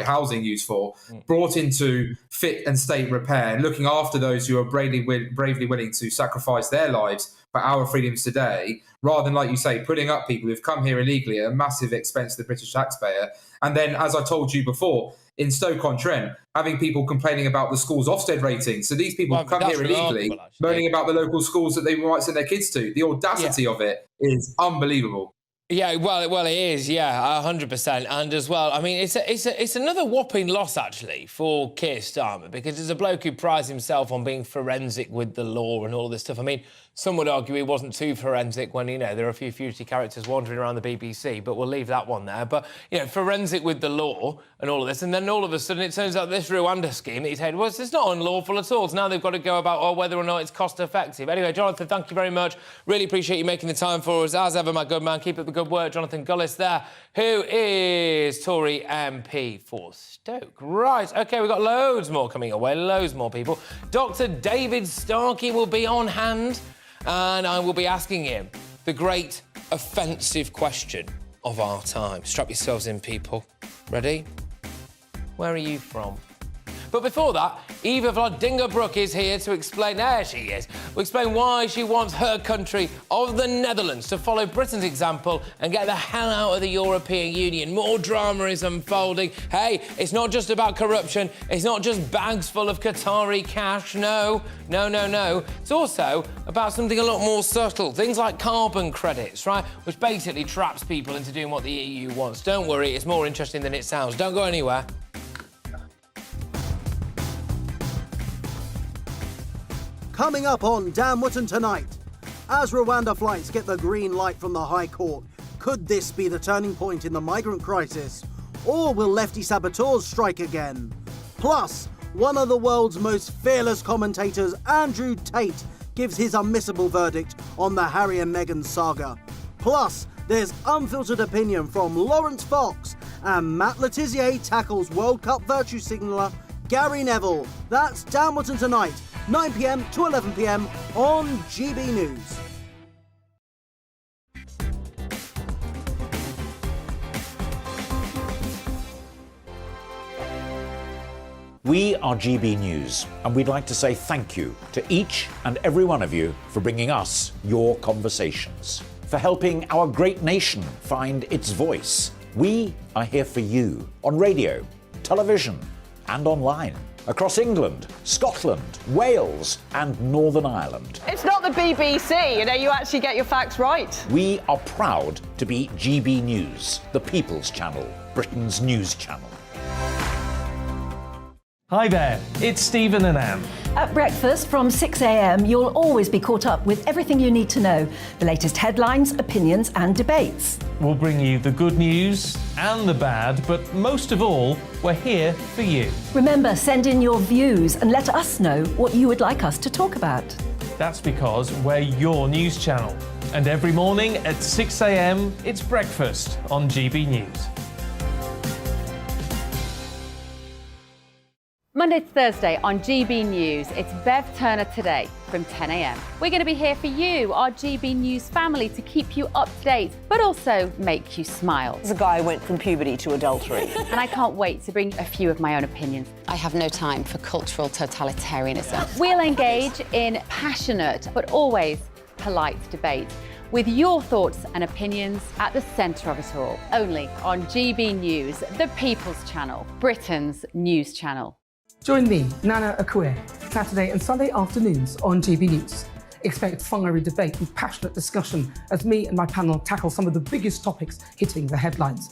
housing used for, brought into fit and state repair, looking after those who are bravely willing to sacrifice their lives for our freedoms today, rather than, like you say, putting up people who've come here illegally at a massive expense to the British taxpayer. And then, as I told you before, in Stoke-on-Trent, having people complaining about the school's Ofsted rating. So these people come here illegally, moaning about the local schools that they might send their kids to. The audacity of it is unbelievable. Yeah, well, it is, yeah, 100%. And as well, I mean, it's another whopping loss, actually, for Keir Starmer, because there's a bloke who prides himself on being forensic with the law and all this stuff. I mean, some would argue he wasn't too forensic when, you know, there are a few fugitive characters wandering around the BBC, but we'll leave that one there. But, you know, forensic with the law and all of this, and then all of a sudden it turns out this Rwanda scheme that he's had, well, it's not unlawful at all. So now they've got to go about whether or not it's cost-effective. Anyway, Jonathan, thank you very much. Really appreciate you making the time for us. As ever, my good man, keep up the good work. Jonathan Gullis there, who is Tory MP for Stoke. Right, OK, we've got loads more coming our way, loads more people. Dr. David Starkey will be on hand, and I will be asking him the great offensive question of our time. Strap yourselves in, people. Ready? Where are you from? But before that, Eva Vlaardingerbroek is here to explain... There she is. We'll explain why she wants her country of the Netherlands to follow Britain's example and get the hell out of the European Union. More drama is unfolding. Hey, it's not just about corruption. It's not just bags full of Qatari cash. No. It's also about something a lot more subtle. Things like carbon credits, right? Which basically traps people into doing what the EU wants. Don't worry, it's more interesting than it sounds. Don't go anywhere. Coming up on Dan Wootton tonight, as Rwanda flights get the green light from the High Court, could this be the turning point in the migrant crisis? Or will lefty saboteurs strike again? Plus, one of the world's most fearless commentators, Andrew Tate, gives his unmissable verdict on the Harry and Meghan saga. Plus, there's unfiltered opinion from Lawrence Fox, and Matt Letizia tackles World Cup virtue signaller Gary Neville. That's Dan Wootton tonight, 9 p.m. to 11 p.m. on GB News. We are GB News, and we'd like to say thank you to each and every one of you for bringing us your conversations, for helping our great nation find its voice. We are here for you on radio, television, and online. Across England, Scotland, Wales, and Northern Ireland. It's not the BBC, you know, you actually get your facts right. We are proud to be GB News, the People's Channel, Britain's news channel. Hi there, it's Stephen and Anne. At breakfast from 6 a.m, you'll always be caught up with everything you need to know, the latest headlines, opinions, and debates. We'll bring you the good news and the bad, but most of all, we're here for you. Remember, send in your views and let us know what you would like us to talk about. That's because we're your news channel. And every morning at 6 a.m, it's breakfast on GB News. Monday to Thursday on GB News, it's Bev Turner Today from 10 a.m. We're going to be here for you, our GB News family, to keep you up to date, but also make you smile. The guy went from puberty to adultery. And I can't wait to bring a few of my own opinions. I have no time for cultural totalitarianism. We'll engage in passionate, but always polite debate. with your thoughts and opinions at the centre of it all. Only on GB News, the People's Channel, Britain's news channel. Join me, Nana Akue, Saturday and Sunday afternoons on GB News. Expect fiery debate and passionate discussion as me and my panel tackle some of the biggest topics hitting the headlines.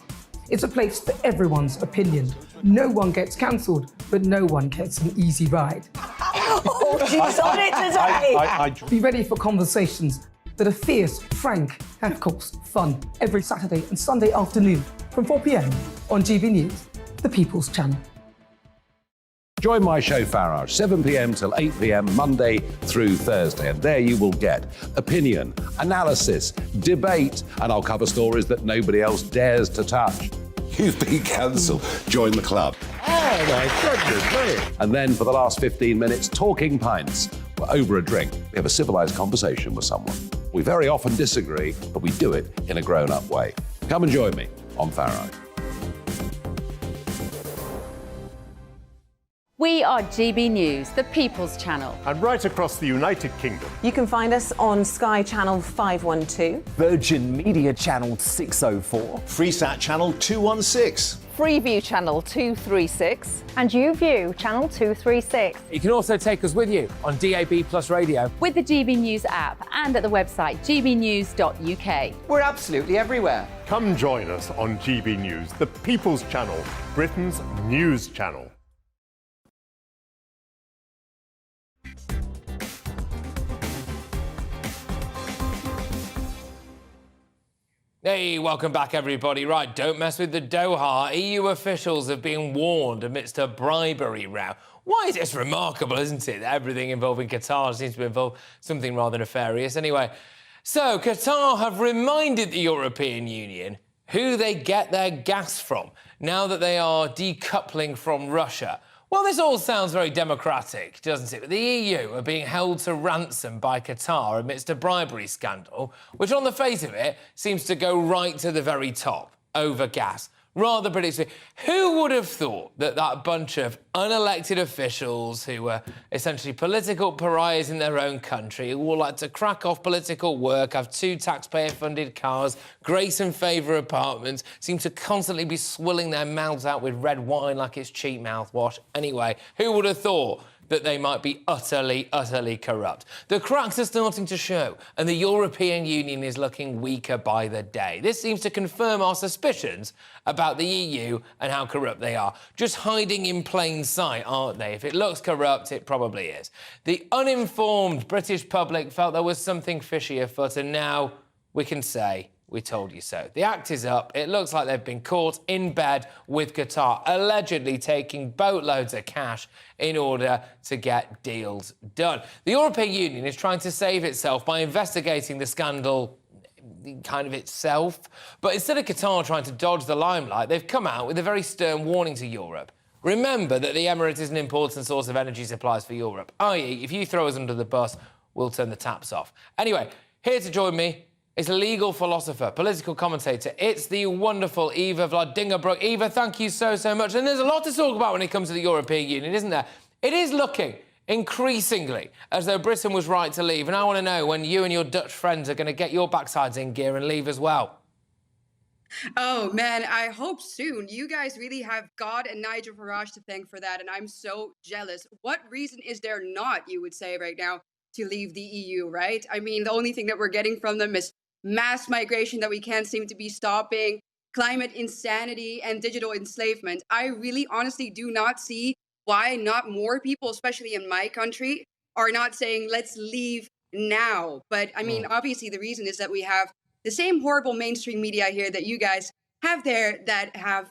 It's a place for everyone's opinion. No one gets cancelled, but no one gets an easy ride. Oh, she's on it today! Be ready for conversations that are fierce, frank, and of course, fun. Every Saturday and Sunday afternoon from 4 p.m. on GB News, the People's Channel. Join my show Farage, 7 p.m. till 8 p.m. Monday through Thursday, and there you will get opinion, analysis, debate, and I'll cover stories that nobody else dares to touch. You've been cancelled. Join the club. Oh my goodness me! And then for the last 15 minutes, talking pints. We're over a drink. We have a civilised conversation with someone. We very often disagree, but we do it in a grown-up way. Come and join me on Farage. We are GB News, the People's Channel. And right across the United Kingdom. You can find us on Sky Channel 512, Virgin Media Channel 604, Freesat Channel 216, Freeview Channel 236, and YouView Channel 236. You can also take us with you on DAB Plus Radio, with the GB News app and at the website gbnews.uk. We're absolutely everywhere. Come join us on GB News, the People's Channel, Britain's news channel. Hey, welcome back, everybody. Right, don't mess with the Doha. EU officials have been warned amidst a bribery row. Why is this remarkable, isn't it? Everything involving Qatar seems to involve something rather nefarious. Anyway, so Qatar have reminded the European Union who they get their gas from now that they are decoupling from Russia. Well, this all sounds very democratic, doesn't it? But the EU are being held to ransom by Qatar amidst a bribery scandal, which on the face of it seems to go right to the very top, over gas. Rather predictably, who would have thought that that bunch of unelected officials who were essentially political pariahs in their own country, who all like to crack off political work, have 2 taxpayer-funded cars, grace and favour apartments, seem to constantly be swilling their mouths out with red wine like it's cheap mouthwash. Anyway, who would have thought that they might be utterly, utterly corrupt? The cracks are starting to show, and the European Union is looking weaker by the day. This seems to confirm our suspicions about the EU and how corrupt they are. Just hiding in plain sight, aren't they? If it looks corrupt, it probably is. The uninformed British public felt there was something fishy afoot, and now we can say, we told you so. The act is up. It looks like they've been caught in bed with Qatar, allegedly taking boatloads of cash in order to get deals done. The European Union is trying to save itself by investigating the scandal kind of itself. But instead of Qatar trying to dodge the limelight, they've come out with a very stern warning to Europe. Remember that the Emirates is an important source of energy supplies for Europe, i.e., if you throw us under the bus, we'll turn the taps off. Anyway, here to join me is a legal philosopher, political commentator. It's the wonderful Eva Vlaardingerbroek. Eva, thank you so, so much. And there's a lot to talk about when it comes to the European Union, isn't there? It is looking increasingly as though Britain was right to leave. And I want to know when you and your Dutch friends are going to get your backsides in gear and leave as well. Oh, man, I hope soon. You guys really have God and Nigel Farage to thank for that, and I'm so jealous. What reason is there not, you would say right now, to leave the EU, right? I mean, the only thing that we're getting from them is mass migration that we can't seem to be stopping, climate insanity, and digital enslavement. I really honestly do not see why not more people, especially in my country, are not saying, let's leave now. But I mean, obviously the reason is that we have the same horrible mainstream media here that you guys have there that have,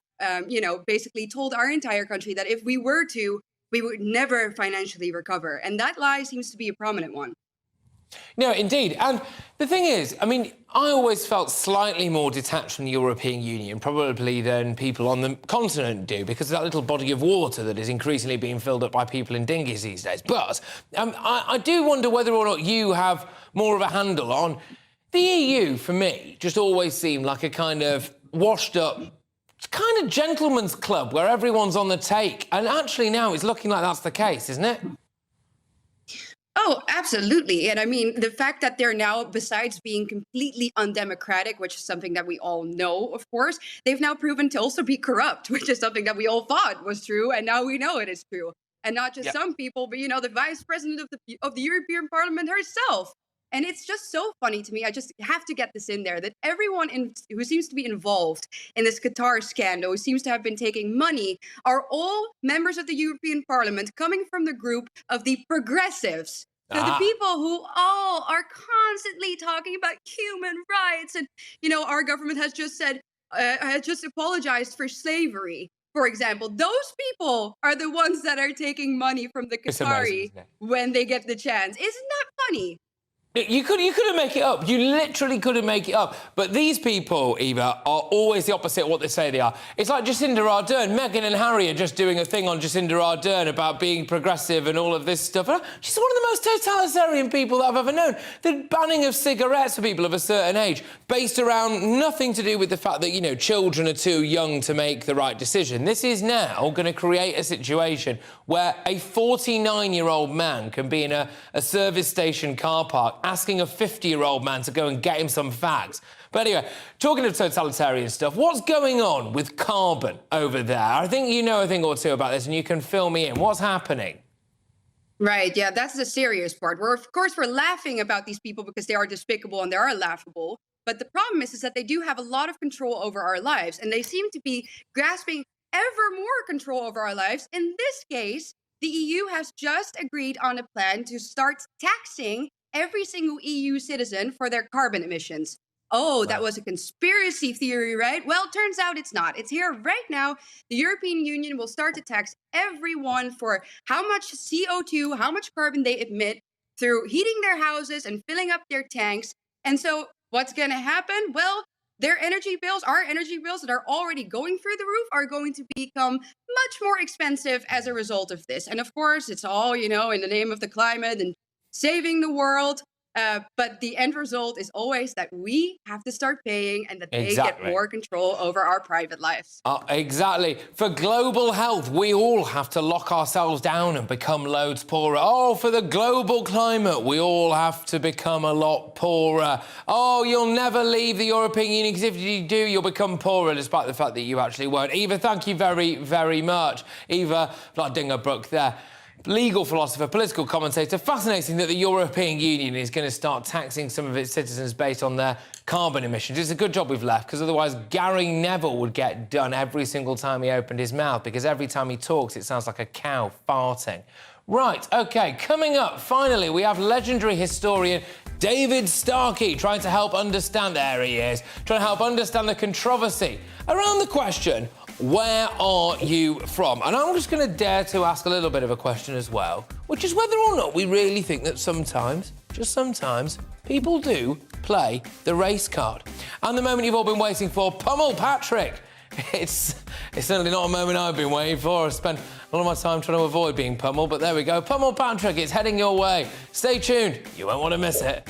basically told our entire country that if we were to, we would never financially recover. And that lie seems to be a prominent one. No, indeed. And the thing is, I mean, I always felt slightly more detached from the European Union, probably than people on the continent do, because of that little body of water that is increasingly being filled up by people in dinghies these days. But I do wonder whether or not you have more of a handle on the EU. For me, just always seemed like a kind of washed up, kind of gentleman's club where everyone's on the take. And actually now it's looking like that's the case, isn't it? Oh, absolutely. And I mean, the fact that they're now, besides being completely undemocratic, which is something that we all know, of course, they've now proven to also be corrupt, which is something that we all thought was true. And now we know it is true. And not just some people, but, the vice president of the European Parliament herself. And it's just so funny to me. I just have to get this in there, that everyone who seems to be involved in this Qatar scandal, who seems to have been taking money, are all members of the European Parliament coming from the group of the progressives. So the people who all are constantly talking about human rights. And, our government has just said, has just apologized for slavery, for example. Those people are the ones that are taking money from the Qatari when they get the chance. Isn't that funny? You couldn't make it up. You literally couldn't make it up. But these people, Eva, are always the opposite of what they say they are. It's like Jacinda Ardern. Meghan and Harry are just doing a thing on Jacinda Ardern about being progressive and all of this stuff. She's one of the most totalitarian people that I've ever known. The banning of cigarettes for people of a certain age, based around nothing to do with the fact that, children are too young to make the right decision. This is now going to create a situation where a 49-year-old man can be in a service station car park asking a 50-year-old man to go and get him some fags. But anyway, talking of totalitarian stuff, what's going on with carbon over there? I think you know a thing or two about this, and you can fill me in. What's happening? Right, yeah, that's the serious part. We're laughing about these people because they are despicable and they are laughable. But the problem is that they do have a lot of control over our lives, and they seem to be grasping ever more control over our lives. In this case, the EU has just agreed on a plan to start taxing every single EU citizen for their carbon emissions. Oh, that was a conspiracy theory, right? Well, turns out it's not. It's here right now. The European Union will start to tax everyone for how much CO2, how much carbon they emit through heating their houses and filling up their tanks. And so what's going to happen? Well, their energy bills, our energy bills that are already going through the roof, are going to become much more expensive as a result of this. And of course, it's all, in the name of the climate and saving the world. But the end result is always that we have to start paying and that they get more control over our private lives. Exactly. For global health, we all have to lock ourselves down and become loads poorer. Oh, for the global climate, we all have to become a lot poorer. Oh, you'll never leave the European Union, because if you do, you'll become poorer, despite the fact that you actually won't. Eva, thank you very, very much. Eva Vlaardingerbroek there. Legal philosopher, political commentator. Fascinating that the European Union is going to start taxing some of its citizens based on their carbon emissions. It's a good job we've left, because otherwise Gary Neville would get done every single time he opened his mouth, because every time he talks, it sounds like a cow farting. Right, OK, coming up, finally, we have legendary historian David Starkey trying to help understand... There he is. Trying to help understand the controversy around the question, where are you from? And I'm just going to dare to ask a little bit of a question as well, which is whether or not we really think that sometimes, just sometimes, people do play the race card. And the moment you've all been waiting for, Pummel Patrick. It's certainly not a moment I've been waiting for. I spent a lot of my time trying to avoid being pummeled, but there we go. Pummel Patrick, it's heading your way. Stay tuned. You won't want to miss it.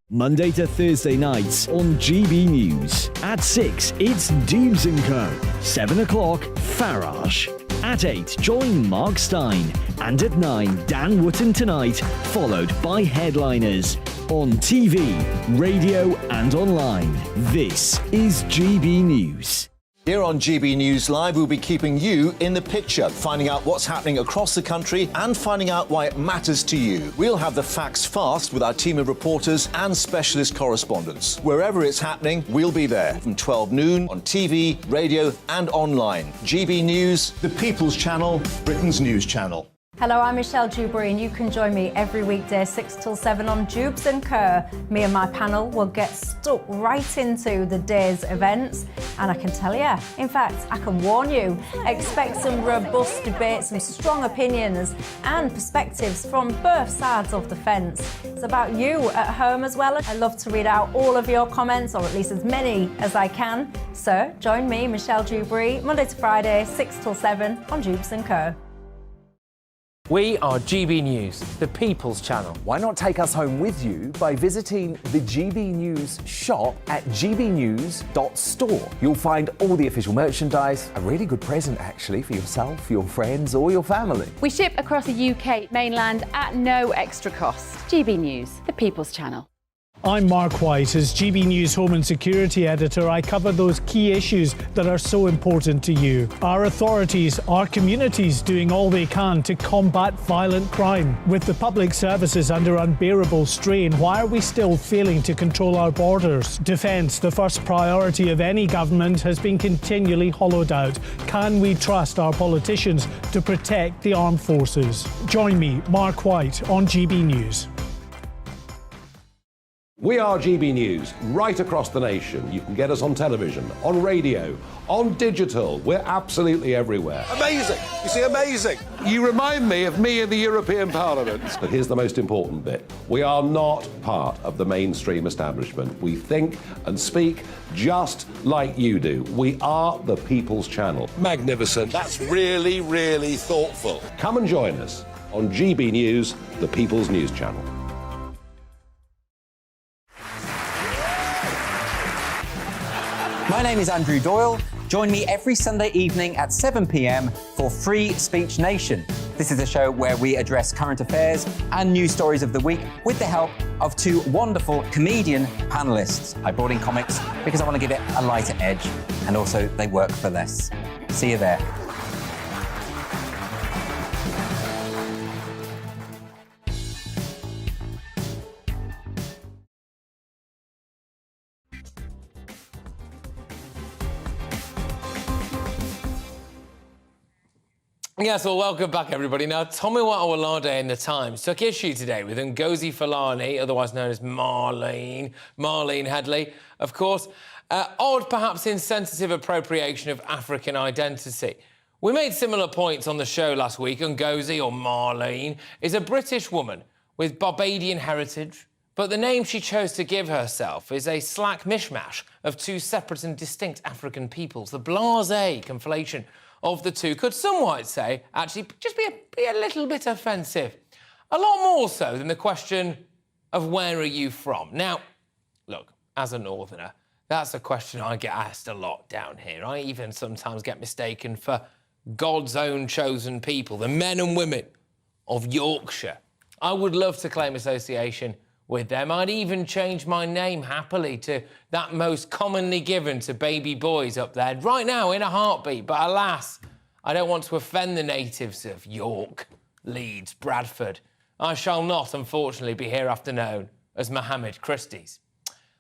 Monday to Thursday nights on GB News. At 6, it's Dubes & Co. 7 o'clock, Farage. At 8, join Mark Steyn. And at 9, Dan Wootton Tonight, followed by Headliners. On TV, radio and online. This is GB News. Here on GB News Live, we'll be keeping you in the picture, finding out what's happening across the country and finding out why it matters to you. We'll have the facts fast with our team of reporters and specialist correspondents. Wherever it's happening, we'll be there from 12 noon on TV, radio and online. GB News, the People's Channel, Britain's news channel. Hello, I'm Michelle Dewberry, and you can join me every weekday 6 till 7 on Dubes & Co. Me and my panel will get stuck right into the day's events, and I can tell you, in fact, I can warn you, expect some robust debates, some strong opinions and perspectives from both sides of the fence. It's about you at home as well. I love to read out all of your comments, or at least as many as I can. So join me, Michelle Dewberry, Monday to Friday, 6 till 7 on Dubes & Co. We are GB News, the People's Channel. Why not take us home with you by visiting the GB News shop at gbnews.store? You'll find all the official merchandise, a really good present actually for yourself, your friends or your family. We ship across the UK mainland at no extra cost. GB News, the People's Channel. I'm Mark White. As GB News Home and Security Editor, I cover those key issues that are so important to you. Our authorities, our communities doing all they can to combat violent crime. With the public services under unbearable strain, why are we still failing to control our borders? Defence, the first priority of any government, has been continually hollowed out. Can we trust our politicians to protect the armed forces? Join me, Mark White, on GB News. We are GB News, right across the nation. You can get us on television, on radio, on digital. We're absolutely everywhere. Amazing! You see, amazing! You remind me of me in the European Parliament. But here's the most important bit. We are not part of the mainstream establishment. We think and speak just like you do. We are the People's Channel. Magnificent. That's really, really thoughtful. Come and join us on GB News, the People's News Channel. My name is Andrew Doyle. Join me every Sunday evening at 7 p.m. for Free Speech Nation. This is a show where we address current affairs and news stories of the week with the help of two wonderful comedian panellists. I brought in comics because I want to give it a lighter edge, and also they work for less. See you there. Yes, well, welcome back, everybody. Now, Tomiwa Awolade in The Times took issue today with Ngozi Fulani, otherwise known as Marlene Headley, of course. Odd, perhaps insensitive appropriation of African identity. We made similar points on the show last week. Ngozi, or Marlene, is a British woman with Barbadian heritage, but the name she chose to give herself is a slack mishmash of two separate and distinct African peoples. The blasé conflation of the two could, some might say, actually just be a little bit offensive. A lot more so than the question of where are you from? Now, look, as a northerner, that's a question I get asked a lot down here. I even sometimes get mistaken for God's own chosen people, the men and women of Yorkshire. I would love to claim association with them. I'd even change my name happily to that most commonly given to baby boys up there right now in a heartbeat. But alas, I don't want to offend the natives of York, Leeds, Bradford. I shall not, unfortunately, be hereafter known as Mohammed Christie's.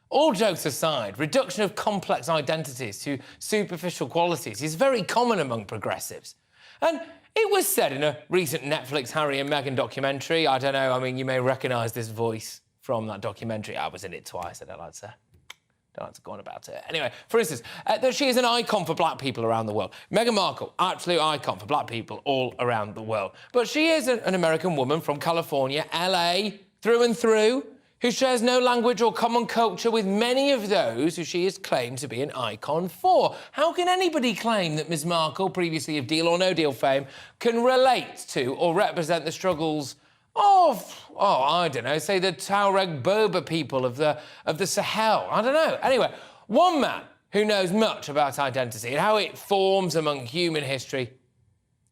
All jokes aside, reduction of complex identities to superficial qualities is very common among progressives. And it was said in a recent Netflix Harry and Meghan documentary, I don't know, I mean, you may recognise this voice from that documentary. I was in it twice, I don't like to go on about it. Anyway, for instance, that she is an icon for black people around the world. Meghan Markle, absolute icon for black people all around the world. But she is an American woman from California, LA, through and through, who shares no language or common culture with many of those who she is claimed to be an icon for. How can anybody claim that Ms Markle, previously of Deal or No Deal fame, can relate to or represent the struggles of, I don't know, say the Tuareg Berber people of the Sahel? I don't know. Anyway, one man who knows much about identity and how it forms among human history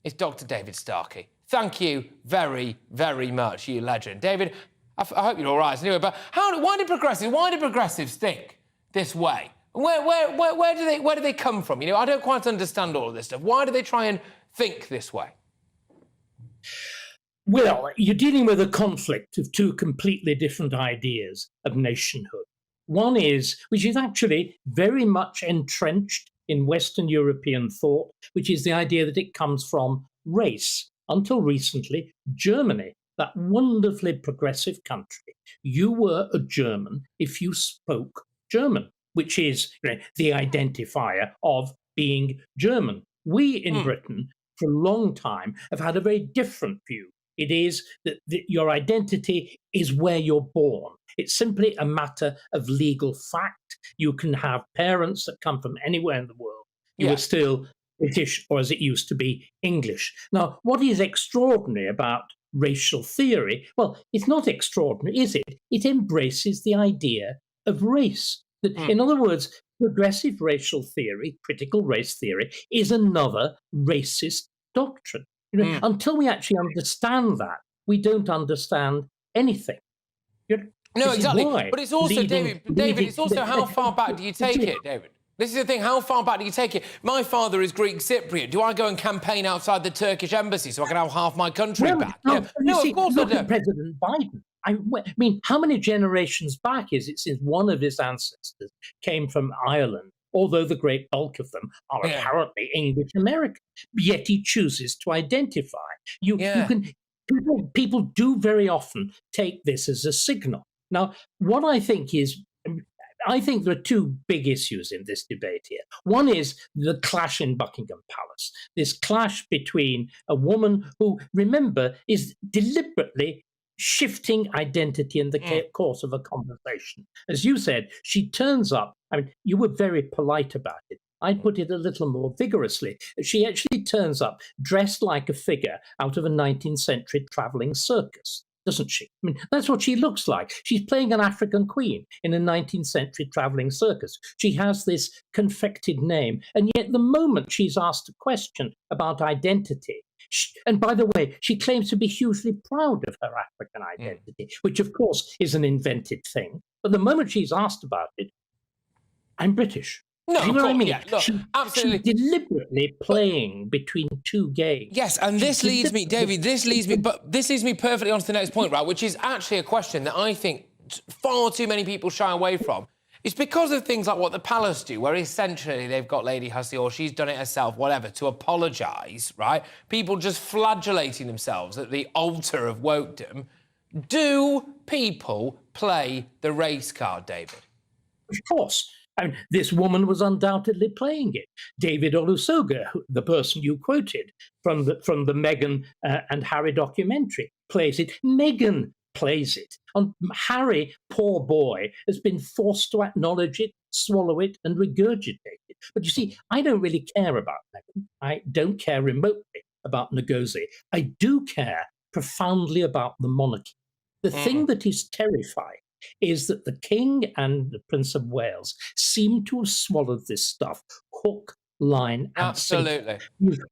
is Dr. David Starkey. Thank you very, very much, you legend. David, I hope you're all right. Anyway, but why do progressives think this way? Where do they come from? You know, I don't quite understand all of this stuff. Why do they try and think this way? Well, you're dealing with a conflict of two completely different ideas of nationhood. One is, which is actually very much entrenched in Western European thought, which is the idea that it comes from race. Until recently, Germany, that wonderfully progressive country, you were a German if you spoke German, which is the identifier of being German. We in Britain, for a long time, have had a very different view. It is that your identity is where you're born. It's simply a matter of legal fact. You can have parents that come from anywhere in the world. You are still British, or as it used to be, English. Now, what is extraordinary about racial theory? Well, it's not extraordinary, is it? It embraces the idea of race. In other words, progressive racial theory, critical race theory, is another racist doctrine. Until we actually understand that, we don't understand anything. No, exactly. But it's also, David, it's also how far back do you take it, David? This is the thing, how far back do you take it? My father is Greek Cypriot. Do I go and campaign outside the Turkish embassy so I can have half my country back? No, of course I do. President Biden. I mean, how many generations back is it since one of his ancestors came from Ireland, although the great bulk of them are apparently English-American, yet he chooses to identify. You can... People do very often take this as a signal. Now, what I think there are two big issues in this debate here. One is the clash in Buckingham Palace, this clash between a woman who, remember, is deliberately shifting identity in the course of a conversation. As you said, she turns up. I mean, you were very polite about it. I'd put it a little more vigorously. She actually turns up dressed like a figure out of a 19th century travelling circus, doesn't she? I mean, that's what she looks like. She's playing an African queen in a 19th century travelling circus. She has this confected name, and yet the moment she's asked a question about identity, and by the way, she claims to be hugely proud of her African identity, which of course is an invented thing. But the moment she's asked about it, I'm British. No, you know what I mean? Look, absolutely. She's deliberately playing between two games. Yes, and this leads me, David, this leads me perfectly on to the next point, right, which is actually a question that I think far too many people shy away from. It's because of things like what the palace do, where essentially they've got Lady Hussey, or she's done it herself, whatever, to apologise, right? People just flagellating themselves at the altar of wokedom. Do people play the race card, David? Of course. I mean, this woman was undoubtedly playing it. David Olusoga, the person you quoted from the Meghan and Harry documentary, plays it. Meghan plays it. And Harry, poor boy, has been forced to acknowledge it, swallow it, and regurgitate it. But you see, I don't really care about Meghan. I don't care remotely about Ngozi. I do care profoundly about the monarchy. The thing that is terrifying is that the King and the Prince of Wales seem to have swallowed this stuff hook, line, and sinker.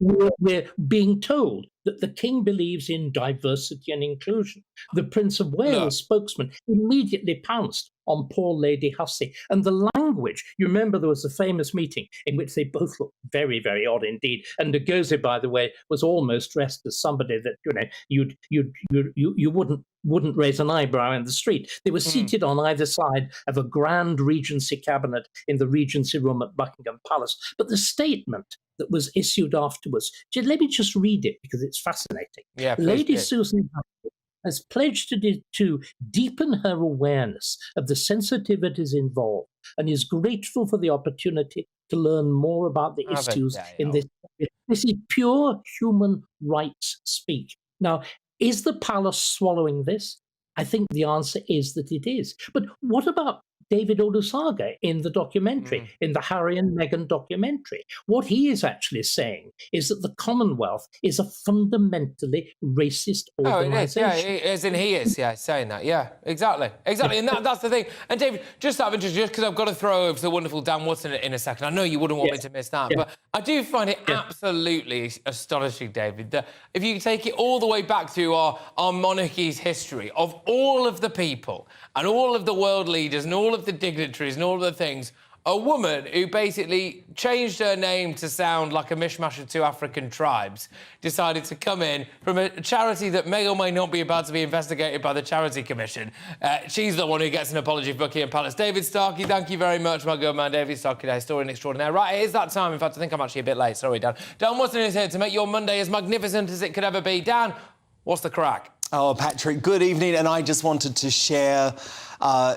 We're being told that the King believes in diversity and inclusion. The Prince of Wales spokesman immediately pounced on poor Lady Hussey. And the language, you remember there was a famous meeting in which they both looked very, very odd indeed. And Ngozi, by the way, was almost dressed as somebody that, you wouldn't raise an eyebrow in the street. They were seated on either side of a grand Regency cabinet in the Regency room at Buckingham Palace. But the statement that was issued afterwards, let me just read it because it's fascinating. Yeah, Lady Susan has pledged to deepen her awareness of the sensitivities involved and is grateful for the opportunity to learn more about the issues in this. This is pure human rights speak. Now, is the palace swallowing this? I think the answer is that it is. But what about David Olusoga in the documentary, in the Harry and Meghan documentary? What he is actually saying is that the Commonwealth is a fundamentally racist organisation. Oh, it is, as in he is, saying that, exactly. And that's the thing. And David, just out of interest, just because I've got to throw over to the wonderful Dan Watson in a second, I know you wouldn't want me to miss that, but I do find it absolutely astonishing, David, that if you take it all the way back to our monarchy's history, of all of the people and all of the world leaders and all of the dignitaries and all of the things, a woman who basically changed her name to sound like a mishmash of two African tribes decided to come in from a charity that may or may not be about to be investigated by the Charity Commission. She's the one who gets an apology for Buckingham Palace. David Starkey, thank you very much, my good man. David Starkey, historian extraordinaire. Right, it is that time. In fact, I think I'm actually a bit late. Sorry, Dan. Dan Watson is here to make your Monday as magnificent as it could ever be. Dan, what's the crack? Oh, Patrick, good evening. And I just wanted to share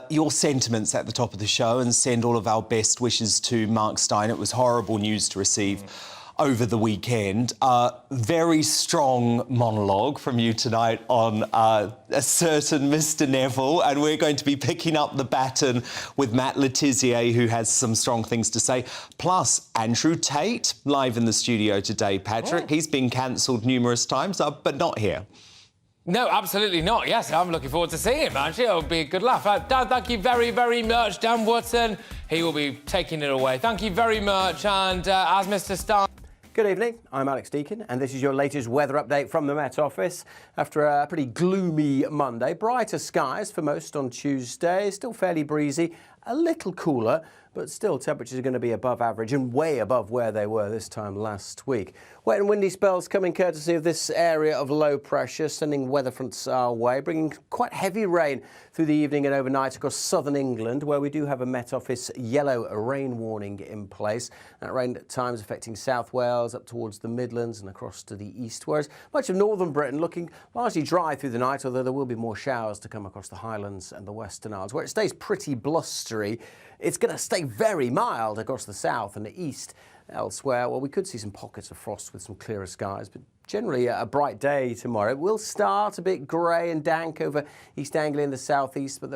your sentiments at the top of the show and send all of our best wishes to Mark Steyn. It was horrible news to receive over the weekend. Very strong monologue from you tonight on a certain Mr. Neville, and we're going to be picking up the baton with Matt Letizia, who has some strong things to say. Plus, Andrew Tate, live in the studio today, Patrick. He's been cancelled numerous times, but not here. No, absolutely not. Yes, I'm looking forward to seeing him, actually. It'll be a good laugh. Dan, thank you very, very much. Dan Wootton, he will be taking it away. Thank you very much. And as Mr. Steyn... Good evening, I'm Alex Deakin, and this is your latest weather update from the Met Office. After a pretty gloomy Monday, brighter skies for most on Tuesday, still fairly breezy, a little cooler, but still temperatures are going to be above average and way above where they were this time last week. Wet and windy spells coming courtesy of this area of low pressure, sending weather fronts our way, bringing quite heavy rain through the evening and overnight across southern England, where we do have a Met Office yellow rain warning in place. That rain at times affecting South Wales, up towards the Midlands and across to the east, whereas much of northern Britain looking largely dry through the night, although there will be more showers to come across the Highlands and the Western Isles, where it stays pretty blustery. It's going to stay very mild across the south and the east. Elsewhere, well, we could see some pockets of frost with some clearer skies, but generally a bright day tomorrow. It will start a bit grey and dank over East Anglia and the southeast, but the